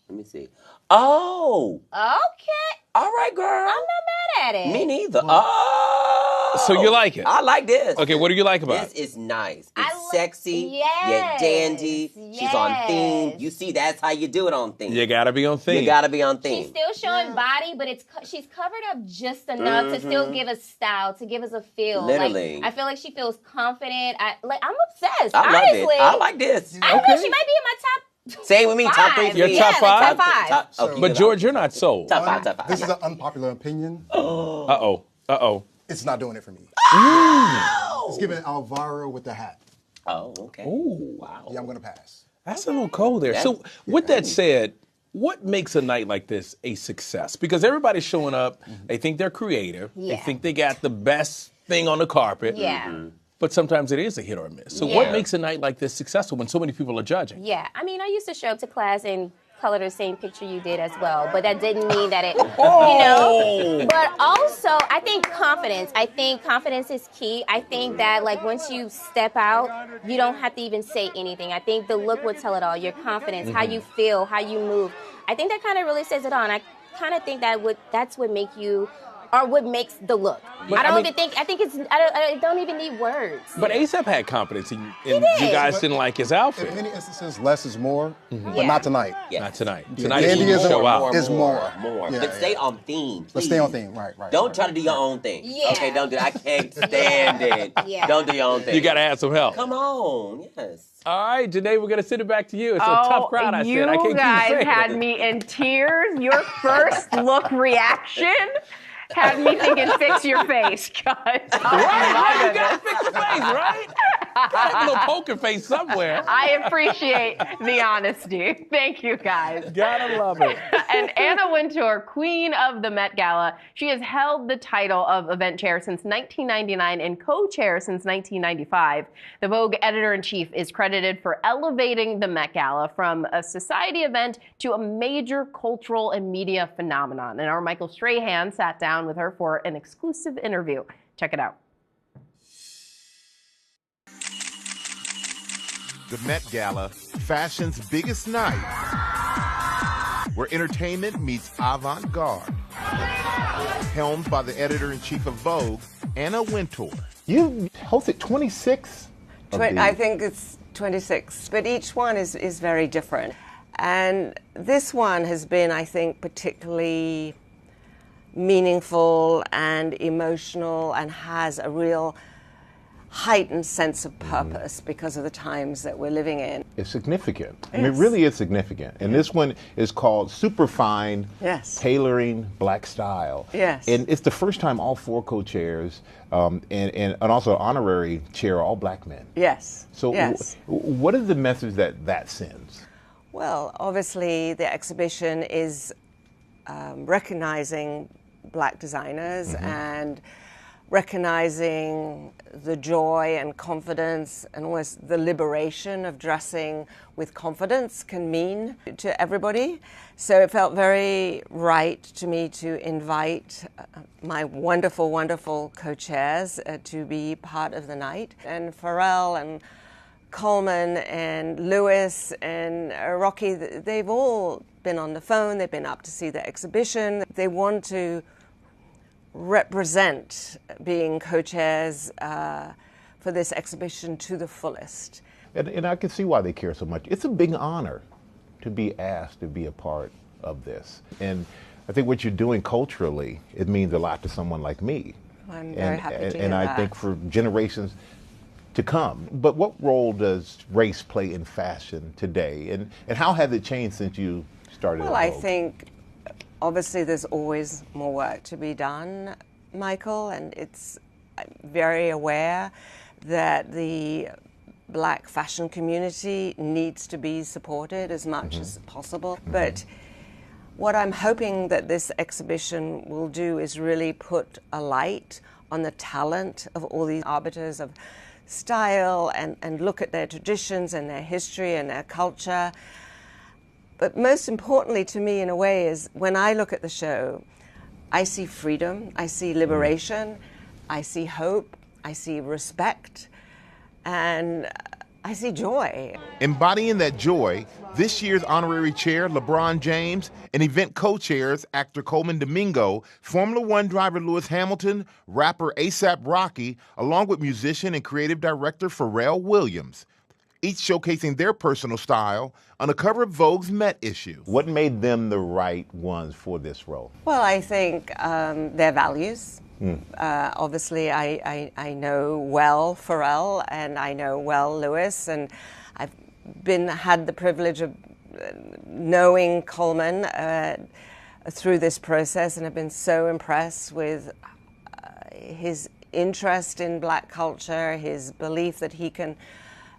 Let me see. Oh. Okay. All right, girl. I'm not mad at it. Me neither. Oh. So you like it? I like this. Okay, what do you like about this? it? This is nice. It's sexy. Yet dandy. Yes. She's on theme. You see, that's how you do it on theme. You gotta be on theme. You gotta be on theme. She's still showing body, but she's covered up just enough to still give us style, to give us a feel. Literally. Like, I feel like she feels confident. I'm obsessed. I love honestly. it. I like this. I don't know. She might be in my top. Same with me, top 3. Your top 5? Top 5. Okay, but George, you're not sold. Top 5. This is an unpopular opinion. Uh-oh. It's not doing it for me. It's giving Alvaro with the hat. Oh, okay. Ooh. Wow. Yeah, I'm going to pass. That's a little cold there. So with that said, what makes a night like this a success? Because everybody's showing up, they think they're creative, they think they got the best thing on the carpet. Yeah. But sometimes it is a hit or a miss. So what makes a night like this successful when so many people are judging? Yeah, I mean, I used to show up to class and color the same picture you did as well, but that didn't mean that it, you know. But also, I think confidence. I think confidence is key. I think that, like, once you step out, you don't have to even say anything. I think the look would tell it all. Your confidence, how you feel, how you move. I think that kind of really says it all. And I kind of think that's what make you, or what makes the look. But, I don't even need words. But A$AP had confidence, and you guys didn't like his outfit. In many instances, less is more, but not tonight. Yes. Not tonight. Yeah, Tonight is show out. Is more. Yeah, but stay on theme, please. Let's stay on theme, right. Don't try to do your own thing. Yeah. Okay, don't do it. I can't stand it. Yeah. Don't do your own thing. You got to have some help. Come on, yes. All right, Janae, we're going to send it back to you. It's a tough crowd, I said. I can't You guys keep saying had it. me in tears. Your first look reaction had me thinking, fix your face, guys. Oh, Right? You got to fix your face, right? Got to have a little poker face somewhere. I appreciate the honesty. Thank you, guys. Gotta love it. And Anna Wintour, queen of the Met Gala, she has held the title of event chair since 1999 and co-chair since 1995. The Vogue editor-in-chief is credited for elevating the Met Gala from a society event to a major cultural and media phenomenon. And our Michael Strahan sat down with her for an exclusive interview. Check it out. The Met Gala, fashion's biggest night, where entertainment meets avant-garde. Helmed by the editor-in-chief of Vogue, Anna Wintour. You hosted 26? I think it's 26, but each one is very different. And this one has been, I think, particularly meaningful and emotional and has a real heightened sense of purpose because of the times that we're living in. It's significant. Yes. I mean, it really is significant. And this one is called Superfine, yes, Tailoring Black Style. Yes. And it's the first time all 4 co-chairs and also honorary chair are all black men. Yes. So yes. What is the message that sends? Well, obviously the exhibition is recognizing black designers and recognizing the joy and confidence and almost the liberation of dressing with confidence can mean to everybody. So it felt very right to me to invite my wonderful, wonderful co-chairs to be part of the night. And Pharrell and Coleman and Lewis and Rocky, they've all been on the phone, they've been up to see the exhibition. They want to represent being co-chairs for this exhibition to the fullest. And I can see why they care so much. It's a big honor to be asked to be a part of this. And I think what you're doing culturally, it means a lot to someone like me. I'm very happy to hear that. And I think for generations to come. But what role does race play in fashion today? And how has it changed since you started? Well, I think obviously there's always more work to be done, Michael, and I'm very aware that the black fashion community needs to be supported as much as possible. But what I'm hoping that this exhibition will do is really put a light on the talent of all these arbiters of style and look at their traditions and their history and their culture. But most importantly to me, in a way, is when I look at the show, I see freedom, I see liberation, I see hope, I see respect, and I see joy. Embodying that joy, this year's honorary chair, LeBron James, and event co-chairs, actor Coleman Domingo, Formula One driver Lewis Hamilton, rapper A$AP Rocky, along with musician and creative director Pharrell Williams, each showcasing their personal style on the cover of Vogue's Met issue. What made them the right ones for this role? Well, I think their values. Obviously, I know well Pharrell and I know well Lewis, and I've had the privilege of knowing Coleman through this process, and I've been so impressed with his interest in black culture, his belief that he can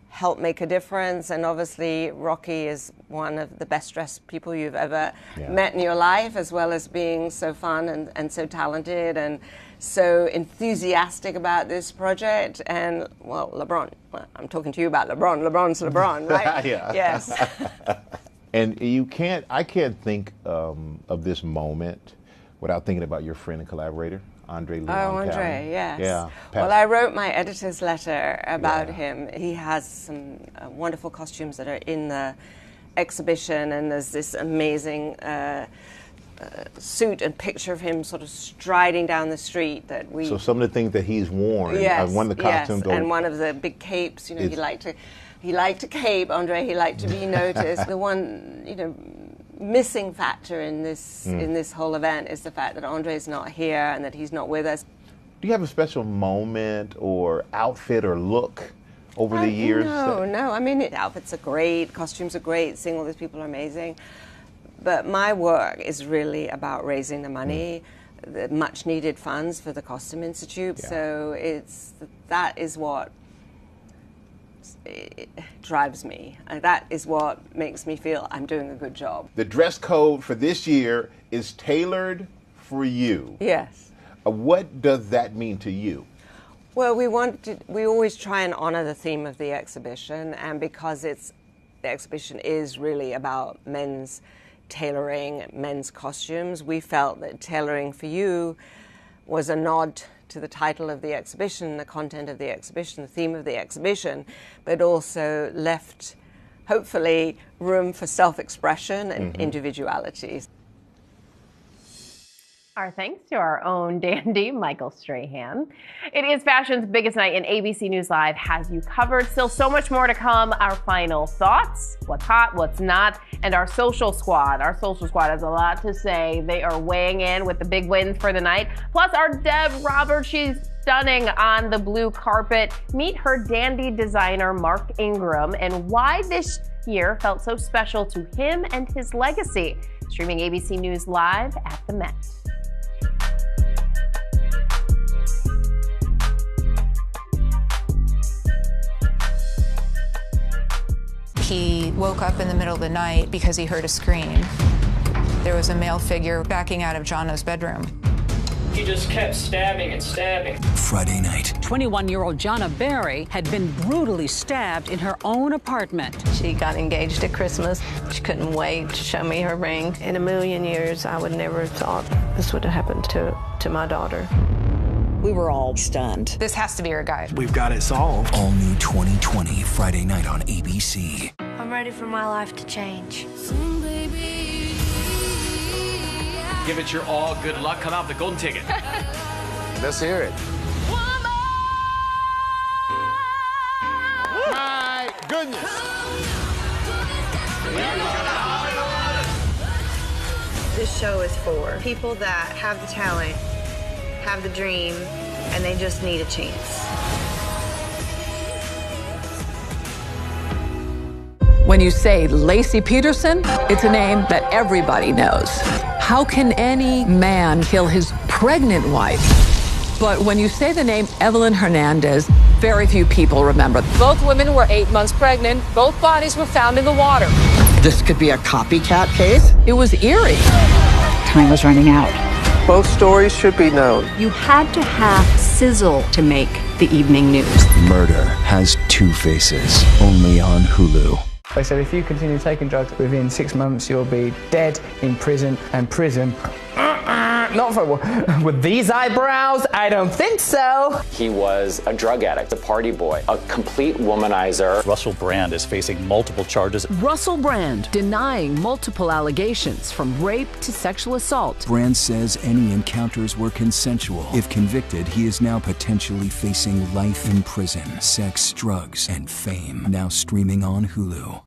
help make a difference. And obviously Rocky is one of the best dressed people you've ever met in your life, as well as being so fun and so talented and so enthusiastic about this project. And well, LeBron, I'm talking to you about LeBron. LeBron's LeBron, right? Yeah. Yes. And I can't think of this moment without thinking about your friend and collaborator, Andre Leon Oh, Andre, Cowan. yes. Yeah. Well, I wrote my editor's letter about him. He has some wonderful costumes that are in the exhibition, and there's this amazing suit and picture of him sort of striding down the street that we... So some of the things that he's worn, yes, one of the costumes... Yes, and one of the big capes, he liked to cape, Andre, he liked to be noticed. The one, missing factor in this whole event is the fact that Andre's not here and that he's not with us. Do you have a special moment or outfit or look over the years? No. I mean, outfits are great, costumes are great, seeing all these people are amazing. But my work is really about raising the money, the much needed funds for the Costume Institute. Yeah. So that is what drives me. And that is what makes me feel I'm doing a good job. The dress code for this year is tailored for you. Yes. What does that mean to you? Well, we always try and honor the theme of the exhibition, and because the exhibition is really about men's tailoring, men's costumes, we felt that tailoring for you was a nod to the title of the exhibition, the content of the exhibition, the theme of the exhibition, but also left, hopefully, room for self-expression and individuality. Our thanks to our own dandy, Michael Strahan. It is fashion's biggest night, and ABC News Live has you covered. Still so much more to come. Our final thoughts, what's hot, what's not, and our social squad. Our social squad has a lot to say. They are weighing in with the big wins for the night. Plus, our Deb Roberts, she's stunning on the blue carpet. Meet her dandy designer, Mark Ingram, and why this year felt so special to him and his legacy. Streaming ABC News Live at the Met. He woke up in the middle of the night because he heard a scream. There was a male figure backing out of Jono's bedroom. He just kept stabbing and stabbing. Friday night. 21-year-old Jonna Berry had been brutally stabbed in her own apartment. She got engaged at Christmas. She couldn't wait to show me her ring. In a million years, I would never have thought this would have happened to my daughter. We were all stunned. This has to be your guy. We've got it solved. All new 2020, Friday night on ABC. I'm ready for my life to change. Give it your all. Good luck. Come out with the golden ticket. Let's hear it. My goodness. This show is for people that have the talent, have the dream, and they just need a chance. When you say Laci Peterson, it's a name that everybody knows. How can any man kill his pregnant wife? But when you say the name Evelyn Hernandez, very few people remember. Both women were 8 months pregnant. Both bodies were found in the water. This could be a copycat case. It was eerie. Time was running out. Both stories should be known. You had to have sizzle to make the evening news. Murder has two faces, only on Hulu. They said if you continue taking drugs, within 6 months you'll be dead, in prison, and prison. Not for with these eyebrows, I don't think so. He was a drug addict, a party boy, a complete womanizer. Russell Brand is facing multiple charges. Russell Brand denying multiple allegations from rape to sexual assault. Brand says any encounters were consensual. If convicted, he is now potentially facing life in prison, sex, drugs, and fame. Now streaming on Hulu.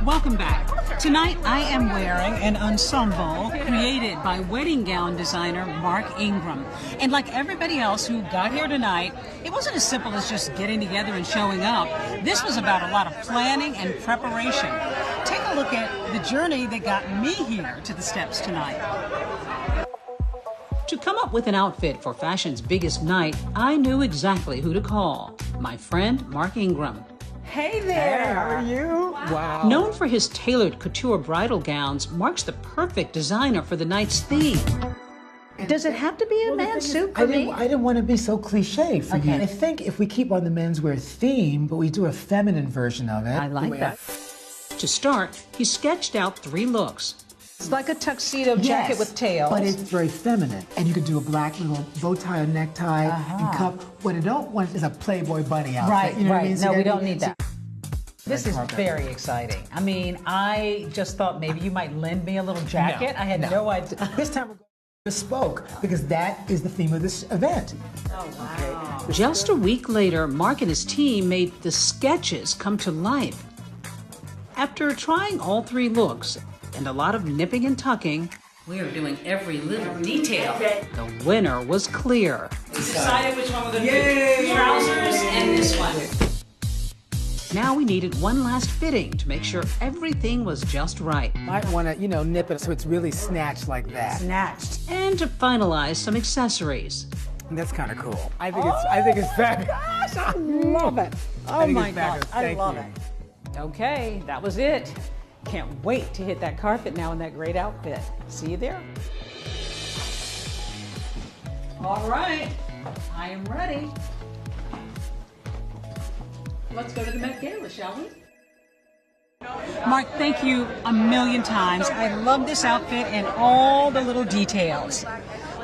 Welcome back. Tonight I am wearing an ensemble created by wedding gown designer Mark Ingram. And like everybody else who got here tonight, it wasn't as simple as just getting together and showing up. This was about a lot of planning and preparation. Take a look at the journey that got me here to the steps tonight. To come up with an outfit for fashion's biggest night, I knew exactly who to call. My friend Mark Ingram. Hey there. Hey, how are you? Wow. Known for his tailored couture bridal gowns, Mark's the perfect designer for the night's theme. Does it have to be a man's suit for me? I didn't want to be so cliche for you. I think if we keep on the menswear theme, but we do a feminine version of it. I like that. To start, he sketched out 3 looks. It's like a tuxedo jacket with tails. But it's very feminine. And you could do a black little bow tie or necktie and cup. What I don't want is a Playboy bunny outfit. Right, you know right. What I mean? No, we don't need that. This is very exciting. I mean, I just thought maybe you might lend me a little jacket. I had no idea. This time we're going bespoke because that is the theme of this event. Oh, wow. Okay. Just a week later, Mark and his team made the sketches come to life. After trying all 3 looks and a lot of nipping and tucking, we are doing every little detail. The winner was clear. We decided which one we're going to do. Trousers and this one. Now we needed one last fitting to make sure everything was just right. Might want to, nip it so it's really snatched like that. Snatched. And to finalize some accessories. That's kind of cool. I think it's fabulous. Gosh, I love it. Oh my God, I love it. Okay, that was it. Can't wait to hit that carpet now in that great outfit. See you there. All right, I am ready. Let's go to the Met Gala, shall we? Mark, thank you a million times. I love this outfit and all the little details.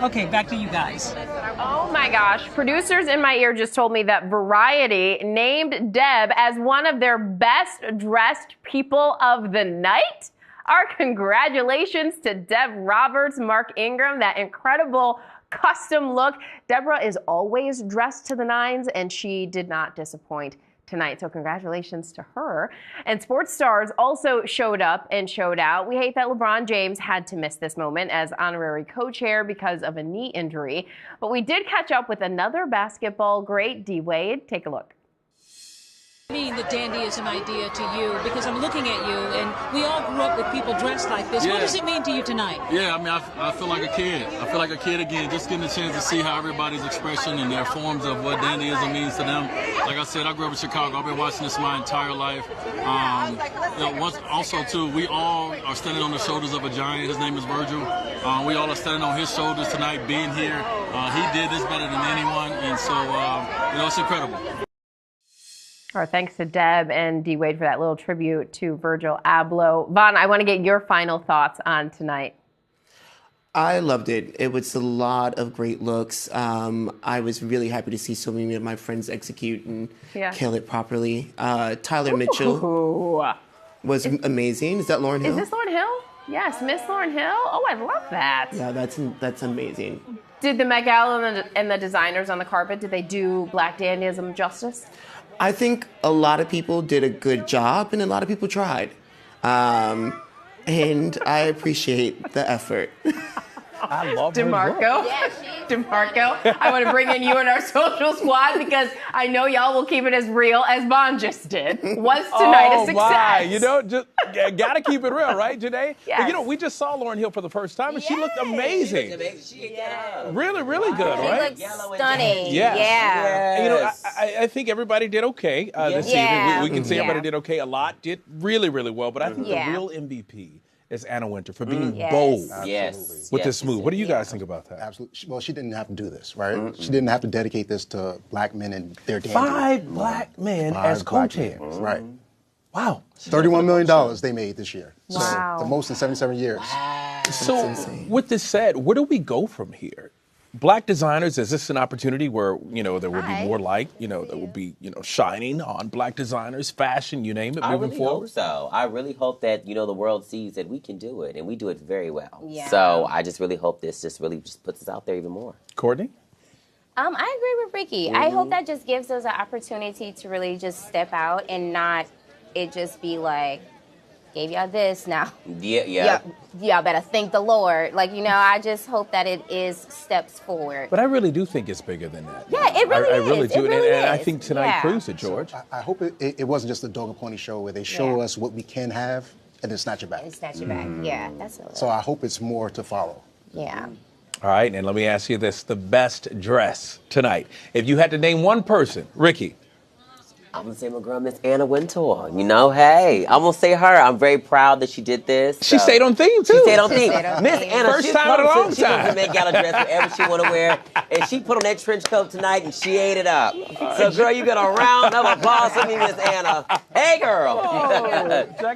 Okay, back to you guys. Oh my gosh. Producers in my ear just told me that Variety named Deb as one of their best dressed people of the night. Our congratulations to Deb Roberts, Mark Ingram, that incredible custom look. Deborah is always dressed to the nines, and she did not disappoint tonight, so congratulations to her. And sports stars also showed up and showed out. We hate that LeBron James had to miss this moment as honorary co-chair because of a knee injury, but we did catch up with another basketball great, D. Wade. Take a look. Mean the dandyism idea to you, because I'm looking at you and we all grew up with people dressed like this. What does it mean to you tonight? Yeah, I mean, I feel like a kid. I feel like a kid again, just getting a chance to see how everybody's expression and their forms of what dandyism means to them. Like I said, I grew up in Chicago. I've been watching this my entire life. Also, too, we all are standing on the shoulders of a giant. His name is Virgil. We all are standing on his shoulders tonight, being here. He did this better than anyone, and so, it's incredible. Our thanks to Deb and D. Wade for that little tribute to Virgil Abloh. Vaughn, I want to get your final thoughts on tonight. I loved it. It was a lot of great looks. I was really happy to see so many of my friends execute and kill it properly. Tyler Mitchell was amazing. Is that Lauryn Hill? Is this Lauryn Hill? Yes, Miss Lauryn Hill. Oh, I love that. Yeah, that's amazing. Did the Met Gala and the designers on the carpet, did they do Black dandyism justice? I think a lot of people did a good job and a lot of people tried. And I appreciate the effort. I love DeMarco. DeMarco, I want to bring in you and our social squad because I know y'all will keep it as real as Vaughn just did. Was tonight a success? My. Just gotta keep it real, right, Janae? Yes. But, we just saw Lauryn Hill for the first time, and she looked amazing. Really, really good, right? She looked stunning. Yeah. And, I think everybody did okay this evening. We can say everybody did okay. A lot did really, really well, but I think the real MVP is Anna Wintour for being bold with this move. What do you guys think about that? Absolutely. Well, she didn't have to do this, right? She didn't have to dedicate this to black men and their dandy. 5 black men as co-chairs. Right. Wow. $31 million they made this year. Wow. So the most in 77 years. So with this said, where do we go from here? Black designers, is this an opportunity where, there will be more light, that will be, shining on black designers, fashion, you name it, moving forward? I really hope so. I really hope that, the world sees that we can do it, and we do it very well. Yeah. So I just really hope this just puts us out there even more. Courtney? I agree with Ricky. I hope that just gives us an opportunity to really just step out and not it just be like, gave y'all this now. Y'all better thank the Lord. I just hope that it is steps forward. But I really do think it's bigger than that. Yeah, it really is. I really do. And I think tonight proves it, George. So I hope it wasn't just a dog and pony show where they show us what we can have and then snatch it back. Yeah, that's a So I hope it's more to follow. Yeah. All right, and let me ask you this, the best dress tonight. If you had to name one person, Ricky. I'm going to say my girl, Miss Anna Wintour. Hey, I'm going to say her. I'm very proud that she did this. She stayed on theme, too. She stayed on theme. Miss Anna, first time in a long time. She comes to Met Gala dress whatever she want to wear. And she put on that trench coat tonight, and she ate it up. So, girl, you got a round of applause for me, Miss Anna. Hey, girl.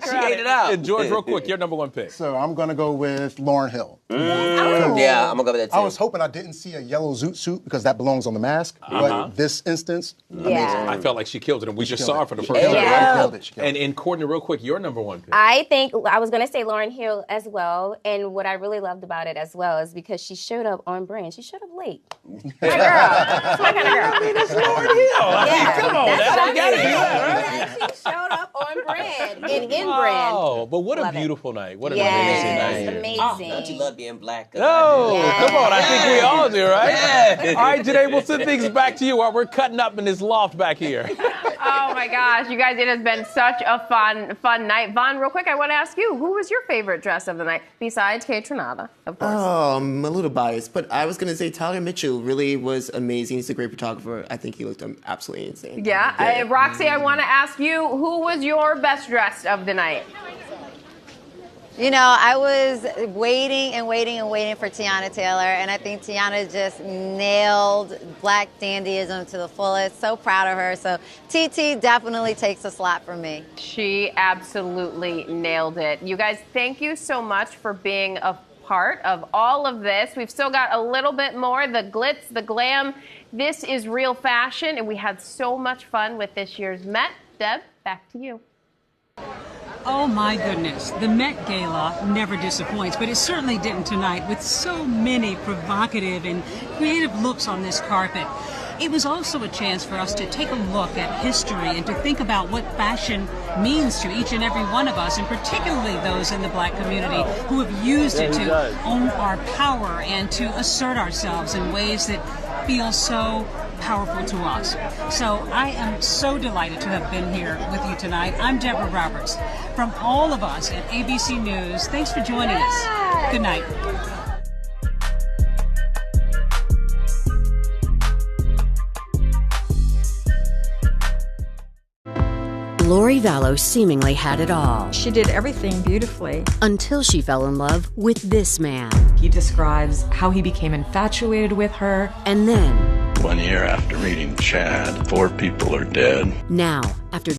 She ate it up. And George, real quick, your number one pick. So I'm going to go with Lauryn Hill. Yeah, I'm going to go with that, too. I was hoping I didn't see a yellow zoot suit because that belongs on the mask. But this instance, amazing. I felt like she killed it, and we just saw her for the first time. And Courtney, real quick, your number one pick. I think I was going to say Lauryn Hill as well. And what I really loved about it as well is because she showed up on brand. She showed up late. My girl. It's my kind of girl. I mean, it's Lauryn Hill. Come on, you got to do that, right? She showed up on brand and in brand. Oh, but what a beautiful night. What an amazing night. Amazing. Don't you love being black? No, come on. I think we all do, right? All right, Janae, we'll send things back to you while we're cutting up in this loft back here. Oh my gosh, you guys, it has been such a fun night. Vaughn, real quick, I want to ask you, who was your favorite dress of the night besides Kate Trinata, of course? I'm a little biased, but I was going to say Tyler Mitchell really was amazing. He's a great photographer. I think he looked absolutely insane. Yeah. Roxy, I want to ask you, who was your best dressed of the night? You know, I was waiting and waiting and waiting for Teyana Taylor, and I think Teyana just nailed Black dandyism to the fullest. So proud of her. So TT definitely takes a slot from me. She absolutely nailed it. You guys, thank you so much for being a part of all of this. We've still got a little bit more, the glitz, the glam. This is real fashion, and we had so much fun with this year's Met. Deb, back to you. Oh my goodness, the Met Gala never disappoints, but it certainly didn't tonight with so many provocative and creative looks on this carpet. It was also a chance for us to take a look at history and to think about what fashion means to each and every one of us, and particularly those in the Black community who have used it to own our power and to assert ourselves in ways that feel so powerful to us. So I am so delighted to have been here with you tonight. I'm Deborah Roberts. From all of us at ABC News, thanks for joining us. Good night. Lori Vallow seemingly had it all. She did everything beautifully. Until she fell in love with this man. He describes how he became infatuated with her. And then, 1 year after meeting Chad, 4 people are dead. Now, after